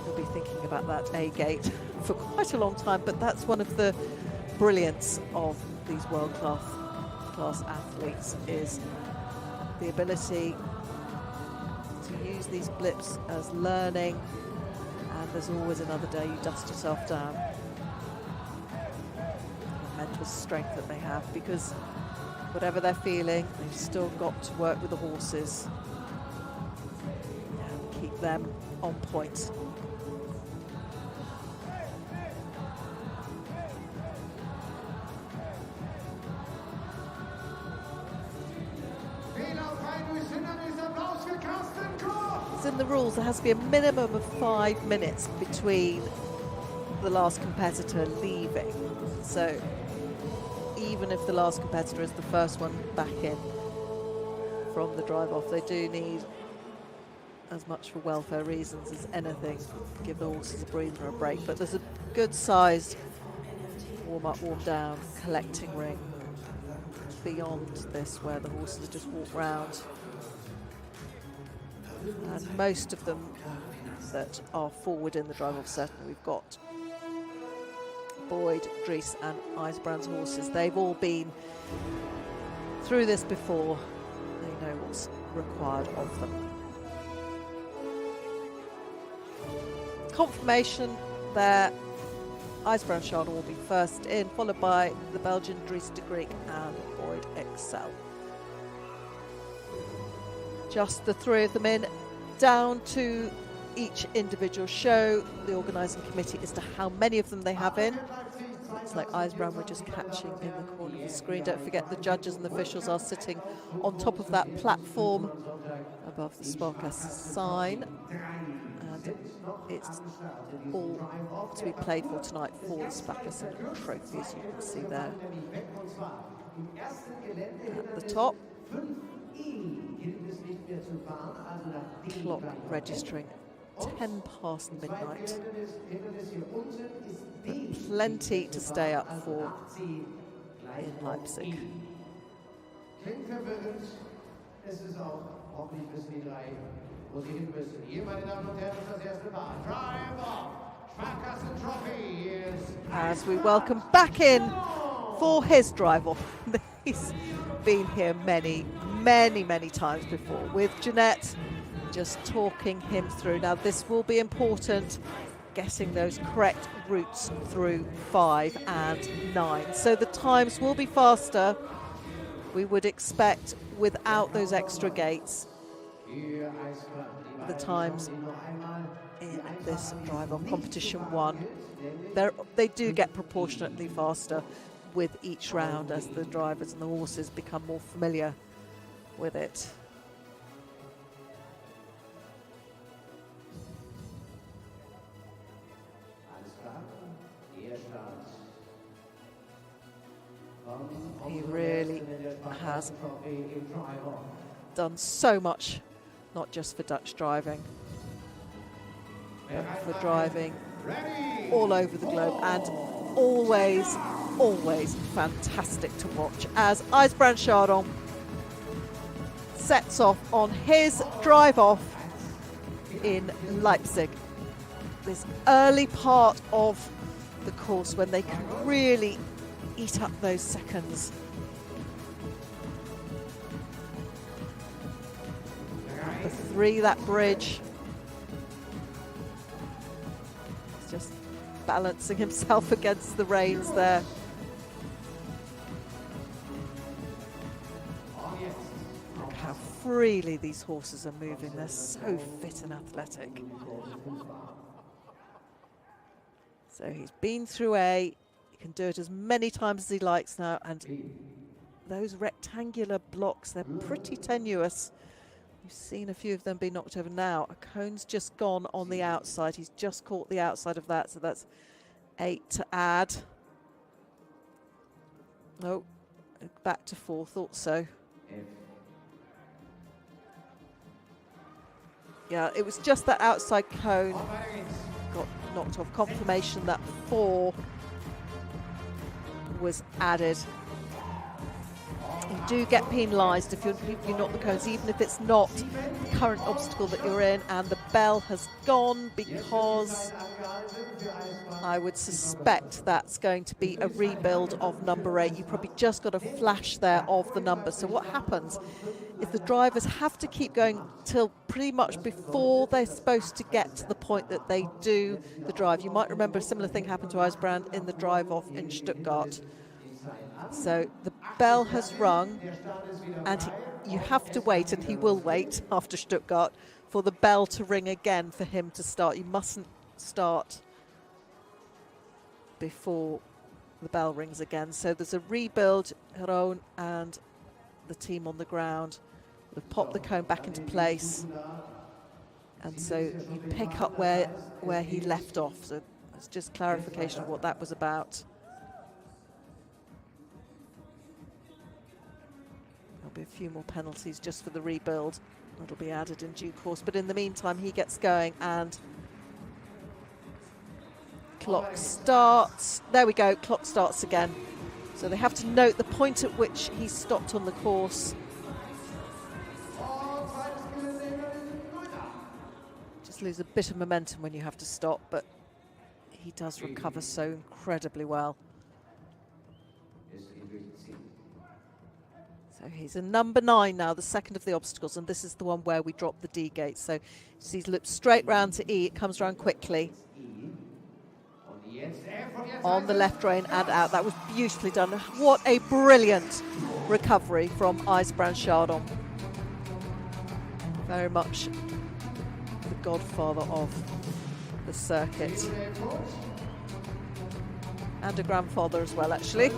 he'll be thinking about that A-gate for quite a long time, but that's one of the brilliance of these world-class athletes, is the ability to use these blips as learning, and there's always another day. You dust yourself down. The mental strength that they have, because whatever they're feeling, they've still got to work with the horses and keep them on point. It's in the rules, there has to be a minimum of 5 minutes between the last competitor leaving. So even if the last competitor is the first one back in from the drive-off, they do need, as much for welfare reasons as anything, give the horses a breather and a break. But there's a good-sized warm-up, warm-down, collecting ring beyond this, where the horses just walk round. And most of them that are forward in the drive-off, certainly we've got Boyd, Dries and IJsbrand's horses. They've all been through this before. They know what's required of them. Confirmation there. IJsbrand Chardon will be first in, followed by the Belgian Dries de Greek and Boyd Excel. Just the three of them in, down to each individual show. The organising committee as to how many of them they have in. Looks like IJsbrand we're just catching in the corner of the screen. Don't forget the judges and the officials are sitting on top of that platform above the Sparkasse sign. And it's all to be played for tonight for the Sparkasse trophy, as you can see there at the top. Clock registering 10 past midnight. But plenty to stay up for in Leipzig. As we welcome back in for his drive-off. He's been here many times before with Jeanette, just talking him through. Now this will be important, getting those correct routes through 5 and 9. So the times will be faster, we would expect, without those extra gates. The times in this drive-off competition 1, they do get proportionately faster with each round as the drivers and the horses become more familiar with it. He really has done so much, not just for Dutch driving, but for driving all over the globe, and always fantastic to watch as IJsbrand Chardon sets off on his drive-off in Leipzig. This early part of the course when they can really eat up those seconds. 3, that bridge. He's just balancing himself against the reins there. Look how freely these horses are moving. They're so fit and athletic. So he's been through A. He can do it as many times as he likes now, and those rectangular blocks, they're pretty tenuous. You've seen a few of them be knocked over now. A cone's just gone on the outside. He's just caught the outside of that, so that's 8 to add. Oh, back to 4, thought so. Yeah, it was just that outside cone got knocked off. Confirmation that 4 was added. You do get penalised if you knock the cones, even if it's not the current obstacle that you're in. And the bell has gone because I would suspect that's going to be a rebuild of number 8. You probably just got a flash there of the number. So what happens is the drivers have to keep going till pretty much before they're supposed to get to the point that they do the drive. You might remember a similar thing happened to Eisbrand in the drive-off in Stuttgart. So the bell has rung, and you have to wait, and he will wait after Stuttgart, for the bell to ring again for him to start. You mustn't start before the bell rings again. So there's a rebuild. Ron and the team on the ground will pop the cone back into place, and so you pick up where he left off. So it's just clarification of what that was about. There'll be a few more penalties just for the rebuild. That'll be added in due course. But in the meantime, he gets going, and clock starts. There we go, clock starts again. So they have to note the point at which he stopped on the course. Just lose a bit of momentum when you have to stop, but he does recover so incredibly well. So he's a number 9 now, the second of the obstacles, and this is the one where we drop the D gate. So he's looked straight round to E, it comes round quickly. On the left rein and out. That was beautifully done. What a brilliant recovery from Eisbrand Chardon. Very much the godfather of the circuit. And a grandfather as well, actually.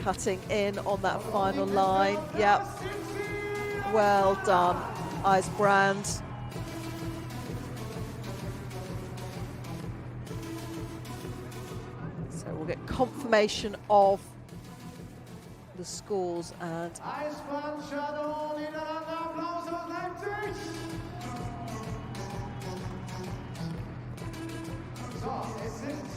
Cutting in on that final line. Yep. Well done, Eisbrand. So we'll get confirmation of the scores, and Eisbrand Chardon, Niederlande, Applaus aus Leipzig! So, es sind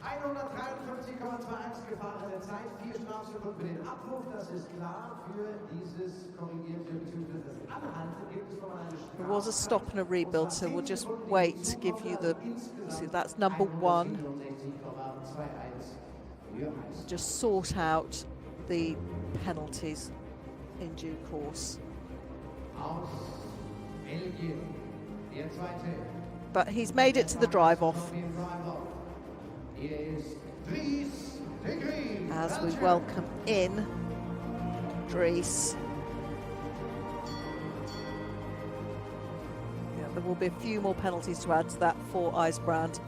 153,21 gefahrene Zeit, 4 Strafsekunden für den Abruf, das ist klar. Für dieses korrigierte bzw. das Anhalten gibt es nochmal eine Strafe. there was a stop and a rebuild, so we'll just wait to give you the, see that's number 1. Just sort out the penalties in due course. But he's made it to the drive-off. As we welcome in Dries. Yeah, there will be a few more penalties to add to that for Eisbrand.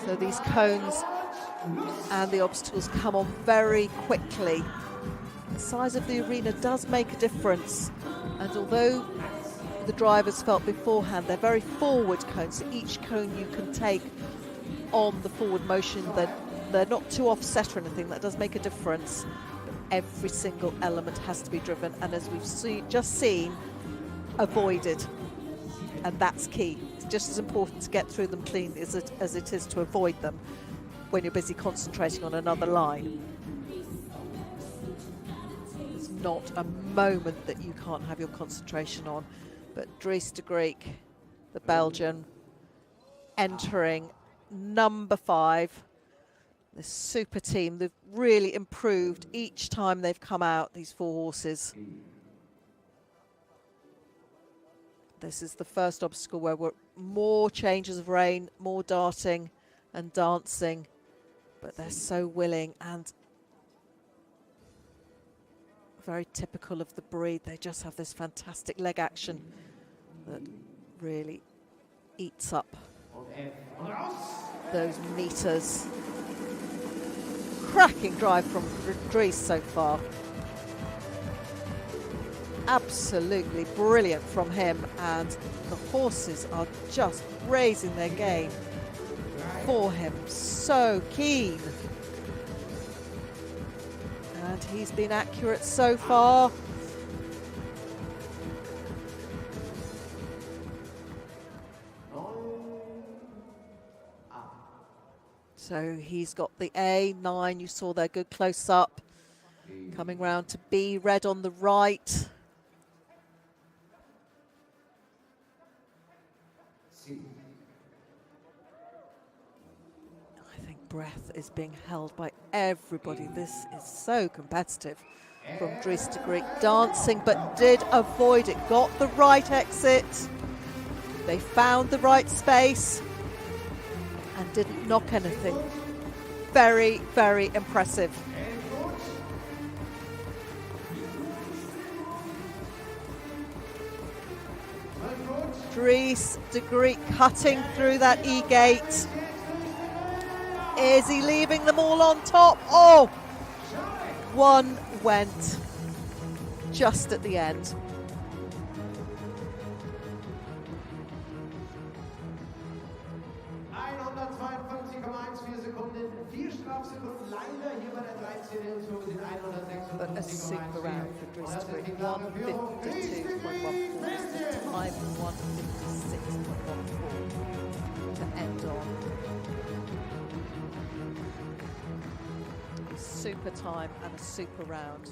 So these cones and the obstacles come on very quickly. The size of the arena does make a difference, and although the drivers felt beforehand they're very forward cones, so each cone you can take on the forward motion, they're not too offset or anything, that does make a difference. But every single element has to be driven, and as we've just seen, avoided, and that's key. It's just as important to get through them clean as it is to avoid them when you're busy concentrating on another line. There's not a moment that you can't have your concentration on. But Dries de Greek the Belgian, entering number 5. This super team, they've really improved each time they've come out, these 4 horses. This is the first obstacle where we're more changes of rein, more darting and dancing, but they're so willing and very typical of the breed. They just have this fantastic leg action that really eats up those meters. Cracking drive from Dries so far. Absolutely brilliant from him, and the horses are just raising their game for him. So keen. And he's been accurate so far. So he's got the A9, you saw there, good close up. Coming round to B, red on the right. I think breath is being held by everybody. This is so competitive from Dries de Greek. Dancing, but did avoid it, got the right exit. They found the right space and didn't knock anything. Very, very impressive. Dries de Greek cutting through that E-gate. Is he leaving them all on top? Oh! One went just at the end. But a super round for Dries de Greek. 152.14 is the time, 156.14 to end on. A super time and a super round.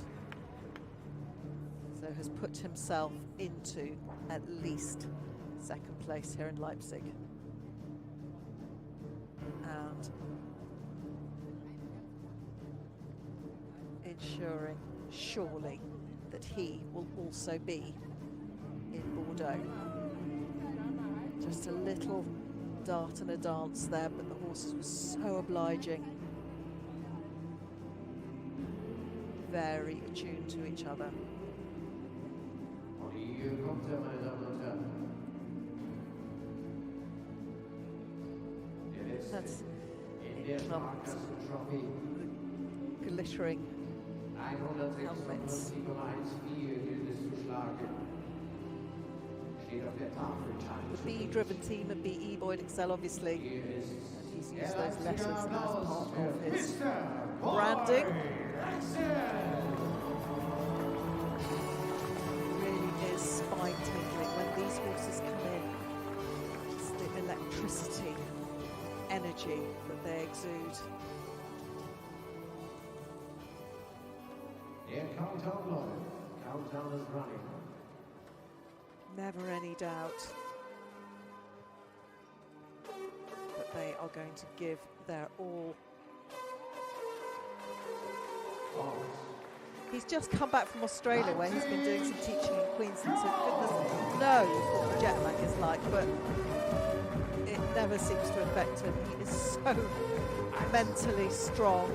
So has put himself into at least second place here in Leipzig. And ensuring, surely, that he will also be in Bordeaux. Just a little dart and a dance there, but the horses were so obliging. Very attuned to each other. That's glittering helmets. The B-driven team at BE Boyd Excel, obviously, and he's used those letters as part of his branding. It really is spine-tingling when these horses come in. It's the electricity, energy that they exude. Countdown is running. Never any doubt that they are going to give their all. He's just come back from Australia where he's been doing some teaching in Queensland, so goodness knows what the jet lag is like, but it never seems to affect him. He is so mentally strong.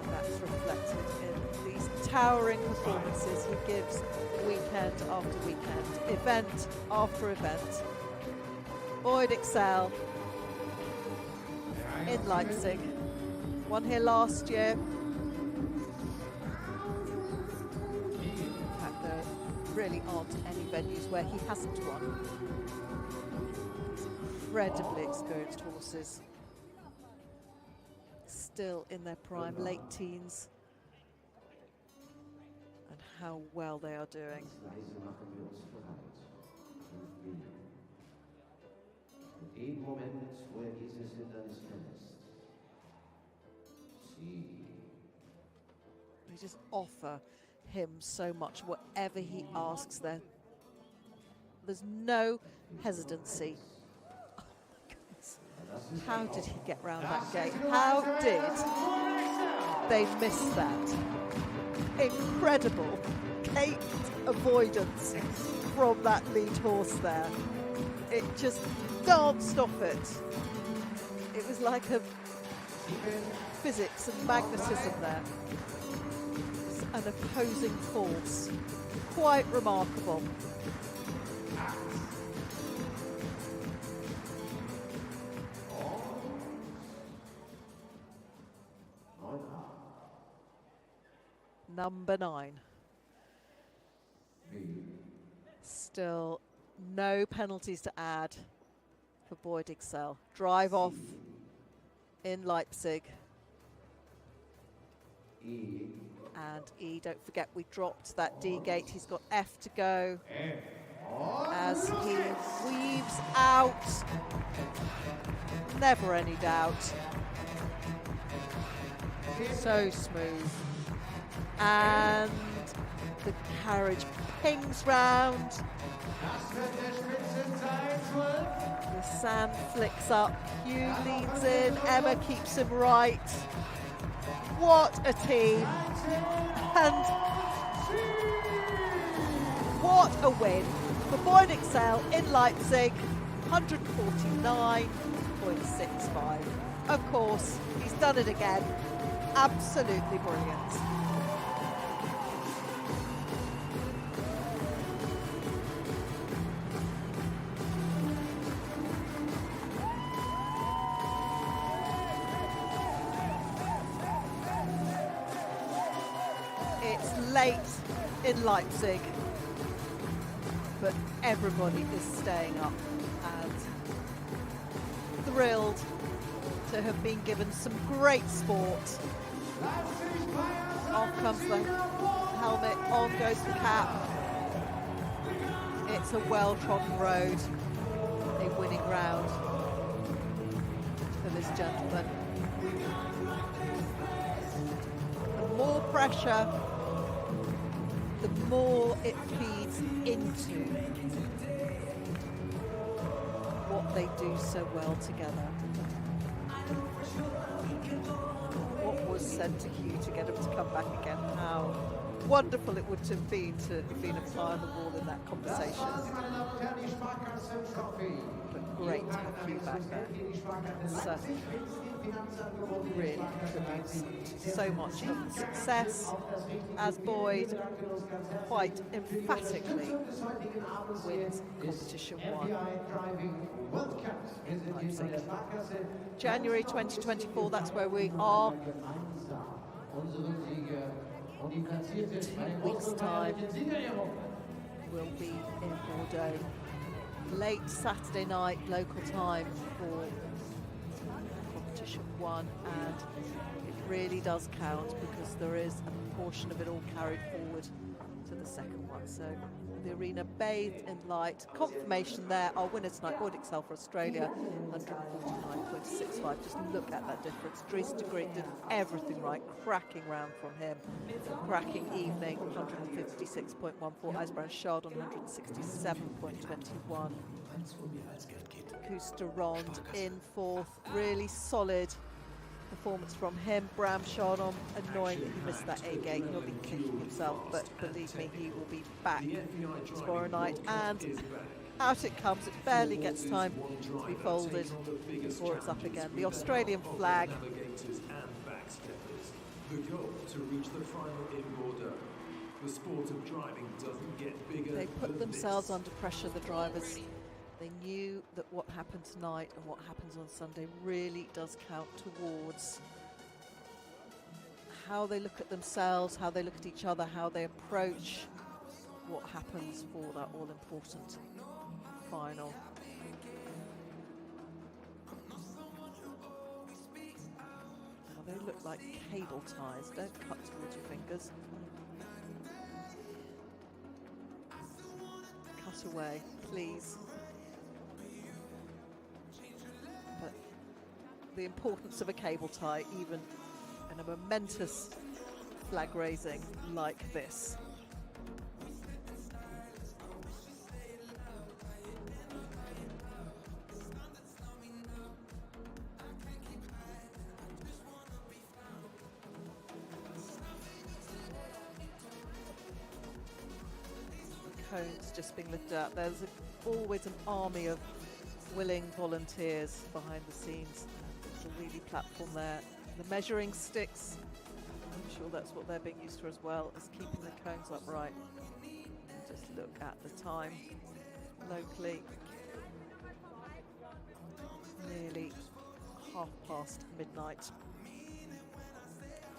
And that's reflected in these towering performances he gives weekend after weekend, event after event. Boyd Excel in Leipzig. Won here last year. In fact, there really aren't any venues where he hasn't won. Incredibly experienced horses. Still in their prime, late teens. And how well they are doing. They just offer him so much. Whatever he asks, There's no hesitancy. Oh my goodness. How did he get round that gate? How did they miss that? Incredible gate avoidance from that lead horse there. It just danced off it. It was like a physics and magnetism there. An opposing force. Quite remarkable. Number 9. Still no penalties to add for Boyd Excel. Drive off in Leipzig. And E, don't forget we dropped that D gate. He's got F to go as he weaves out. Never any doubt. So smooth. And the carriage pings round. The sand flicks up. Hugh leads in. Emma keeps him right. What a team. And what a win for Boyd Excel in Leipzig. 149.65. Of course, he's done it again. Absolutely brilliant. It's late in Leipzig, but everybody is staying up and thrilled to have been given some great sport. Off comes the helmet, on goes the cap. It's a well-trodden road, a winning round for this gentleman. The more pressure, the more it feeds into what they do so well together. What was said to Hugh to get him to come back again? How wonderful it would have been to have been a fly on the wall in that conversation. But great to have Hugh back there. Certainly really contributes to so much of the success as Boyd quite emphatically wins competition 1 in Leipzig. January 2024, that's where we are. 2 weeks' time, we'll be in Bordeaux. Late Saturday night local time for competition 1, and it really does count because there is a portion of it all carried forward to the second one. So the arena bathed in light. Confirmation there. Our winner tonight, Boyd Excel for Australia, 149.65. Just look at that difference. Dries de Groot did everything right. Cracking round from him. Cracking evening, 156.14. Ijsbrand Chardon, 167.21. Cousterond in 4th. Really solid performance from him. Bram Chardon, annoying that he missed that A gate. He'll be kicking himself, but believe me, he will be back tomorrow night. And out it comes. It barely gets time to be folded before it's up again. The Australian flag. The goal to reach the final in Bordeaux. The sport of driving doesn't get bigger. They put themselves under pressure, the drivers. They knew that what happened tonight and what happens on Sunday really does count towards how they look at themselves, how they look at each other, how they approach what happens for that all-important final. Now they look like cable ties. Don't cut towards your fingers. Cut away, please. But the importance of a cable tie, even in a momentous flag raising like this. cones just being lifted out. There's always an army of willing volunteers behind the scenes. There's a wheelie platform there. The measuring sticks, I'm sure that's what they're being used for as well, as keeping the cones upright. And just look at the time locally. Nearly midnight.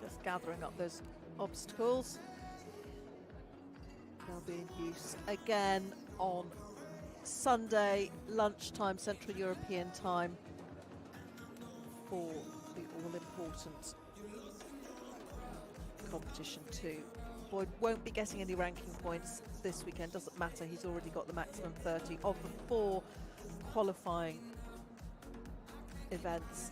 Just gathering up those obstacles. They'll be in use again on Sunday, lunchtime, Central European time, for the all-important competition 2. Boyd won't be getting any ranking points this weekend, doesn't matter, he's already got the maximum 30 of the 4 qualifying events.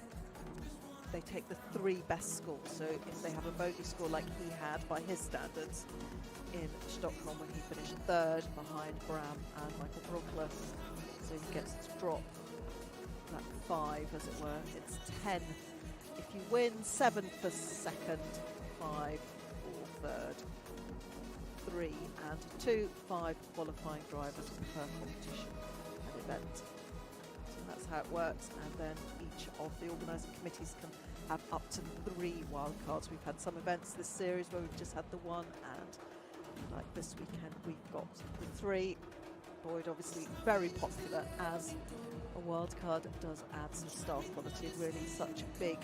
They take the 3 best scores, so if they have a bogey score like he had by his standards in Stockholm when he finished 3rd behind Bram and Michael Brookler, so he gets to drop that 5 as it were. It's 10 if you win, 7 for 2nd, 5 for 3rd, 3 and 2, 5 qualifying drivers per competition and event. So that's how it works, and then each of the organising committees can have up to 3 wildcards. We've had some events this series where we've just had the 1, and like this weekend we've got the 3. Boyd obviously very popular as a wildcard, does add some star quality, and really such a big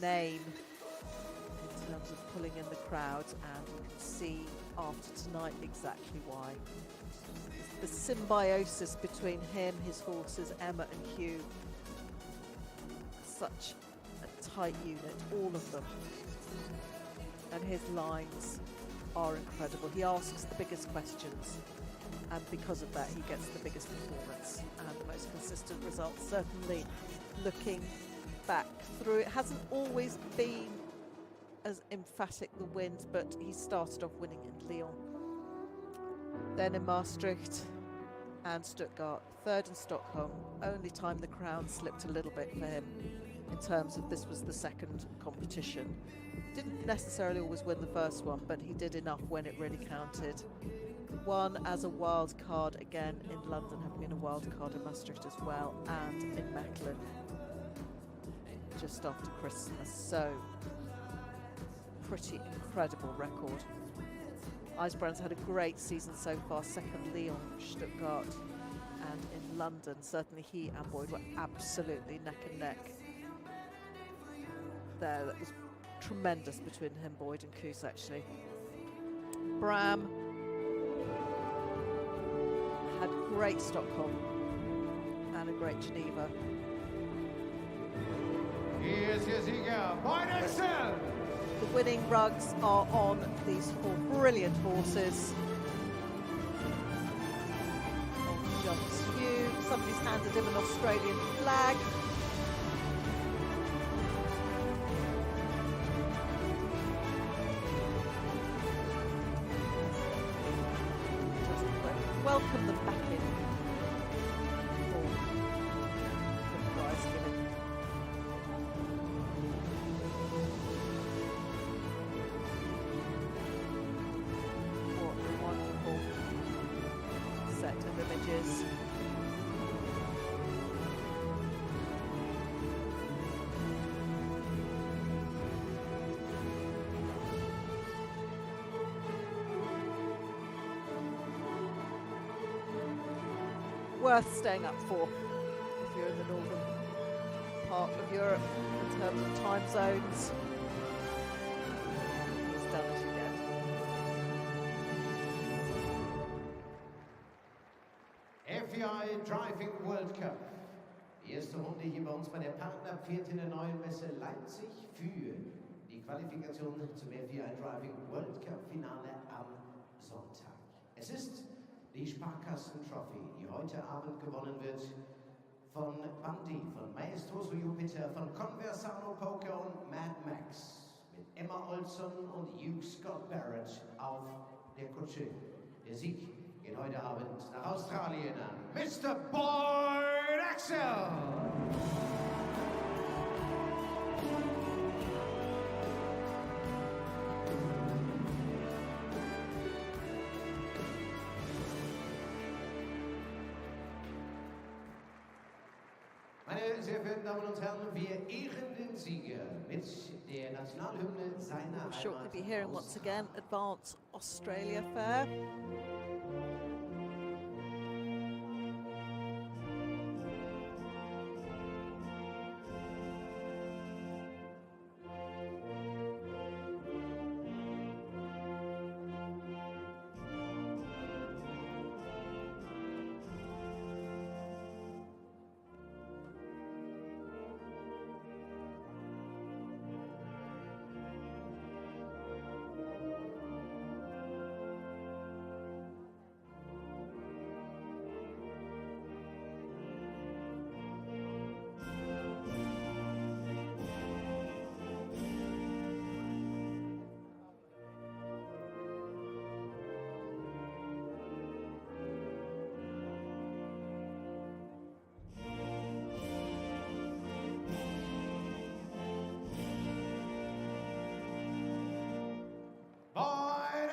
name in terms of pulling in the crowds, and you can see after tonight exactly why. The symbiosis between him, his horses, Emma and Hugh, such a tight unit, all of them, and his lines are incredible. He asks the biggest questions, and because of that he gets the biggest performance and the most consistent results. Certainly looking back through, it hasn't always been as emphatic the wins, but he started off winning in Lyon, then in Maastricht and Stuttgart, 3rd in Stockholm. Only time the crown slipped a little bit for him in terms of this was the 2nd competition. Didn't necessarily always win the first one, but he did enough when it really counted. Won as a wild card again in London, having been a wild card in Maastricht as well, and in Mechelen just after Christmas. So pretty incredible record. Eisbrand's had a great season so far, 2nd Lyon, Stuttgart and in London. Certainly he and Boyd were absolutely neck and neck there. That was tremendous between him, Boyd and Koos actually. Bram had great Stockholm and a great Geneva. Here's your Sieger, Boyd Excel! The winning rugs are on these 4 brilliant horses. On jumps Hugh, somebody's handed him an Australian flag. Just welcome them back in for the prize giving. What a wonderful set of images. Worth staying up for if you're in the northern part of Europe in terms of time zones. He's done it again. FEI Driving World Cup. Erste Runde hier bei uns bei der Partnerpferd in der neuen Messe Leipzig für die Qualifikation zum FEI Driving World Cup Finale am Sonntag. Es ist die Sparkassen-Trophy, die heute Abend gewonnen wird von Bandi, von Maestoso Jupiter, von Conversano Poker und Mad Max. Mit Emma Olson und Hugh Scott Barrett auf der Kutsche. Der Sieg geht heute Abend nach Australien an Mr. Boyd Axel! Meine sehr verehrten Damen und Herren, wir ehren den Sieger mit der Nationalhymne seiner We'll shortly Heimat be hearing once again Advance Australia Fair.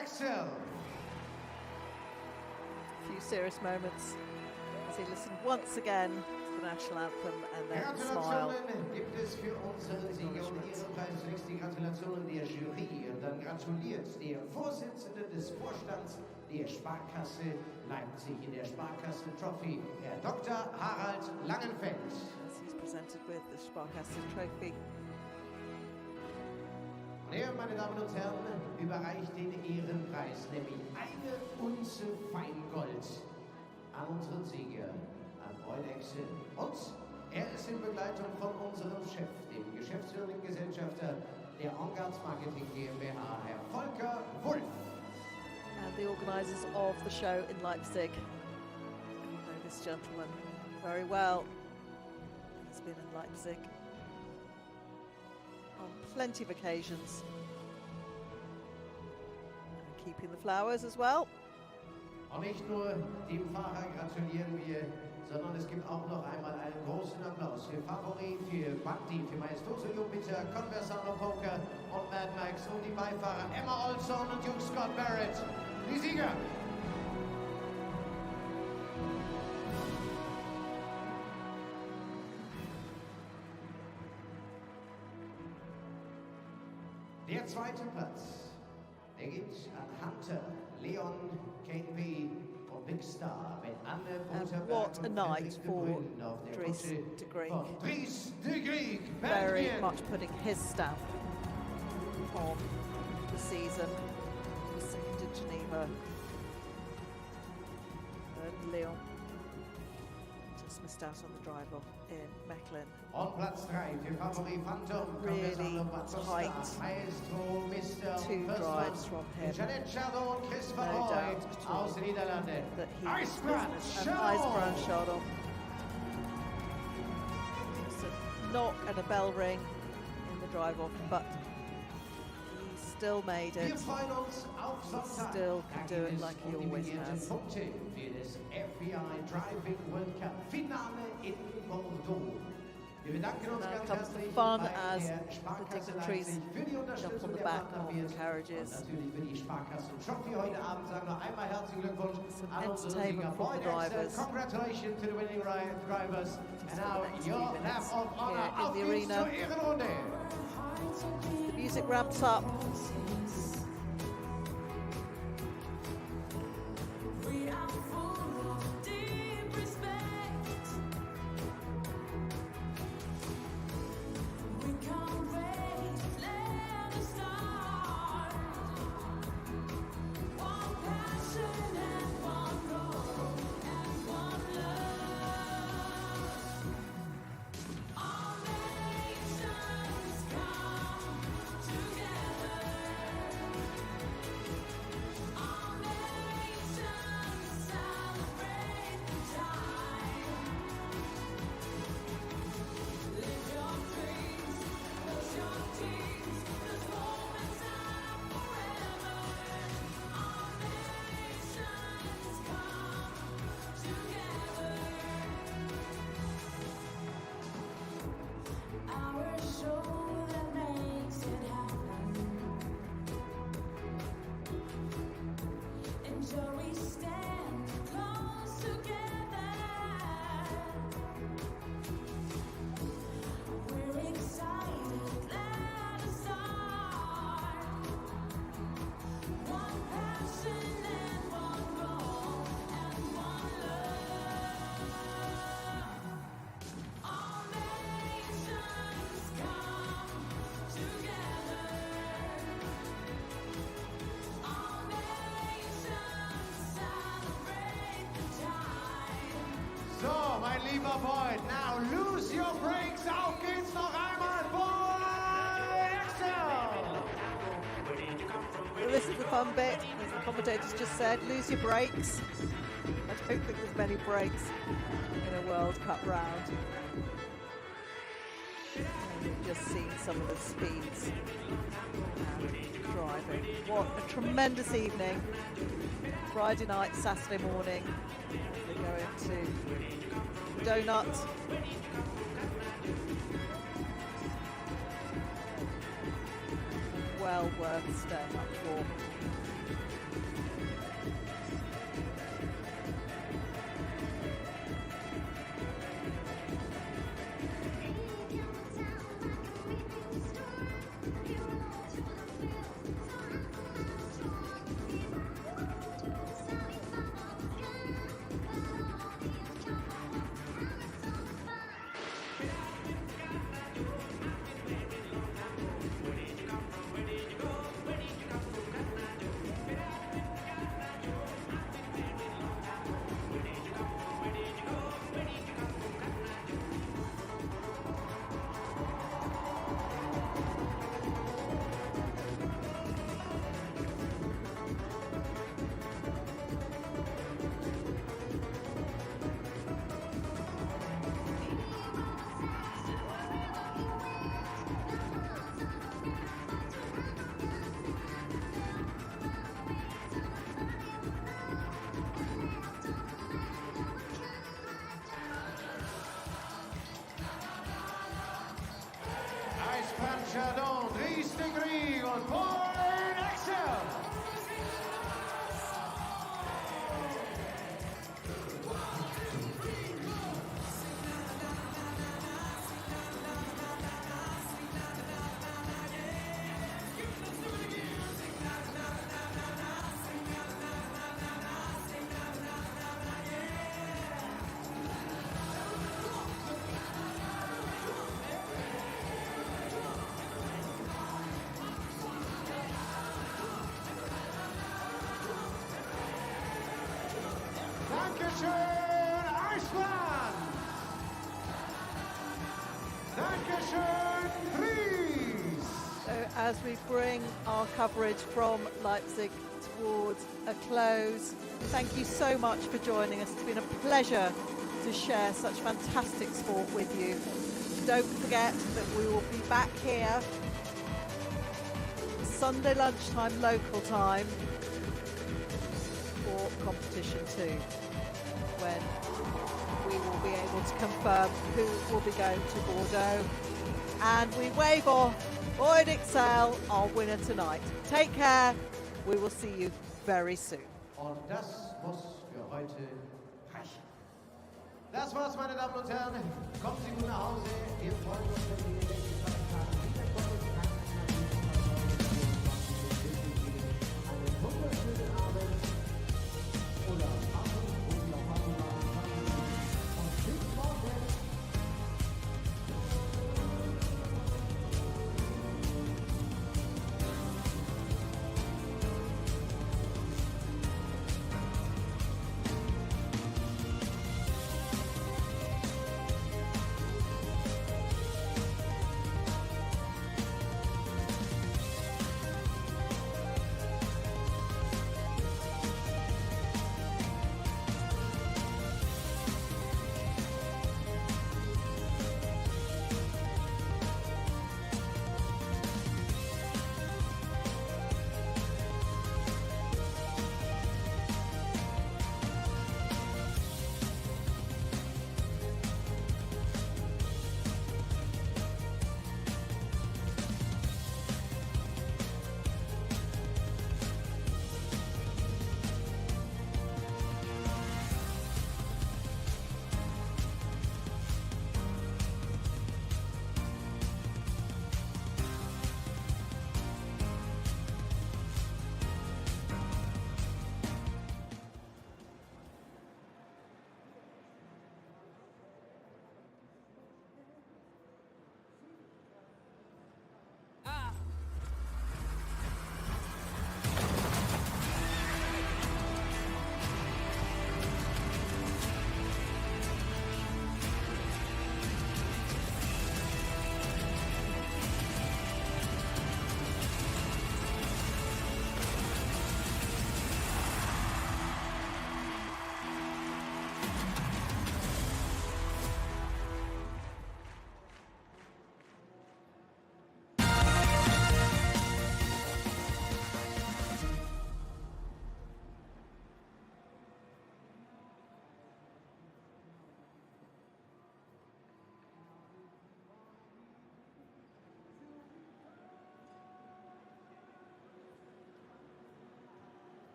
Excel. A few serious moments as he listened once again to the national anthem and then smiled. Gratulationen gibt es für unseren Sieger und ihrerseits zunächst die Gratulationen der Jury und dann gratuliert der Vorsitzende des Vorstands der Sparkasse Leipzig in der Sparkasse Trophy, Herr Dr. Harald Langenfeld. As he's presented with the Sparkasse Trophy. Und er, meine Damen und Herren, überreicht den Ehrenpreis, nämlich eine Unze Feingold an unseren Sieger, an Eudechse. Und er ist in Begleitung von unserem Chef, dem geschäftsführenden Gesellschafter der Engards Marketing GmbH, Herr Volker Wulff. And the organisers of the show in Leipzig. You know this gentleman very well. He's been in Leipzig on plenty of occasions. And keeping the flowers as well. Und nicht nur dem Fahrer gratulieren wir, sondern es gibt auch noch einmal einen großen Applaus für Favori, für Bhakti, für Maestoso Jupiter, Conversano Poker und Mad Max und die Beifahrer Emma Olson und Hugh Scott Barrett. Die Sieger! Der zweite Platz, der geht an Hunter, Leon, KP und Big Star mit Anne And what a night for Dries de Greek. Dries de Greek, Very Belgien. much putting his stamp on the season. Second in Geneva. Third in Lyon. Just missed out on the drive-off in Mechlin. Und Platz 3 für Favori Phantom. Really tight Maestro, Mr. two drives from him. Jeanette Chardon und Chris No Van Rooij doubt at all aus den Niederlanden. that he was IJsbrand business. And Chardon. IJsbrand Chardon. Just a knock and a bell ring in the drive-off, but he still made it. Wir freuen uns auf Sonntag. Still can do it Da like geht he es always die has. Punkte für das FEI Driving World Cup Finale in Bordeaux. Wir bedanken uns Now ganz comes the herzlich fun bei as der the Sparkasse dignitaries Leipzig für die jump on Unterstützung the der back of Partnerwirt the carriages. und natürlich für die Sparkasse Trophy heute Abend sagen wir einmal herzlichen Glückwunsch Some an unsere Sieger. entertainment for the drivers. Congratulations to the winning drivers. And for the now next your few lap minutes of honor. here in Auf the geht's arena. zur Ehrenrunde. The music ramps up. We are full of deep respect. We can't wait, let us start. One passion and one goal and one love. All nations come together. lieber Boyd. Now lose your brakes. Auf geht's noch einmal. Boyd, Axel. This is the fun bit, as the commentators just said, lose your brakes. I don't think there's many brakes in a World Cup round. And we've just seen some of the speeds and driving. What a tremendous evening. Friday night, Saturday morning. We're going to Donut. Well worth staying up for. Chardon, Dries de Grie und Boyd Axel. Dankeschön, Iceland! Dankeschön, Dries! So as we bring our coverage from Leipzig towards a close, thank you so much for joining us. It's been a pleasure to share such fantastic sport with you. Don't forget that we will be back here Sunday lunchtime local time for competition 2, when we will be able to confirm who will be going to Bordeaux. And we wave off Boyd Excel, our winner tonight. Take care. We will see you very soon. Und das muss für heute reichen. Das war's, meine Damen und Herren. Kommen Sie gut nach Hause. Wir freuen uns, wenn Sie in den nächsten 2 Tagen wieder kommen.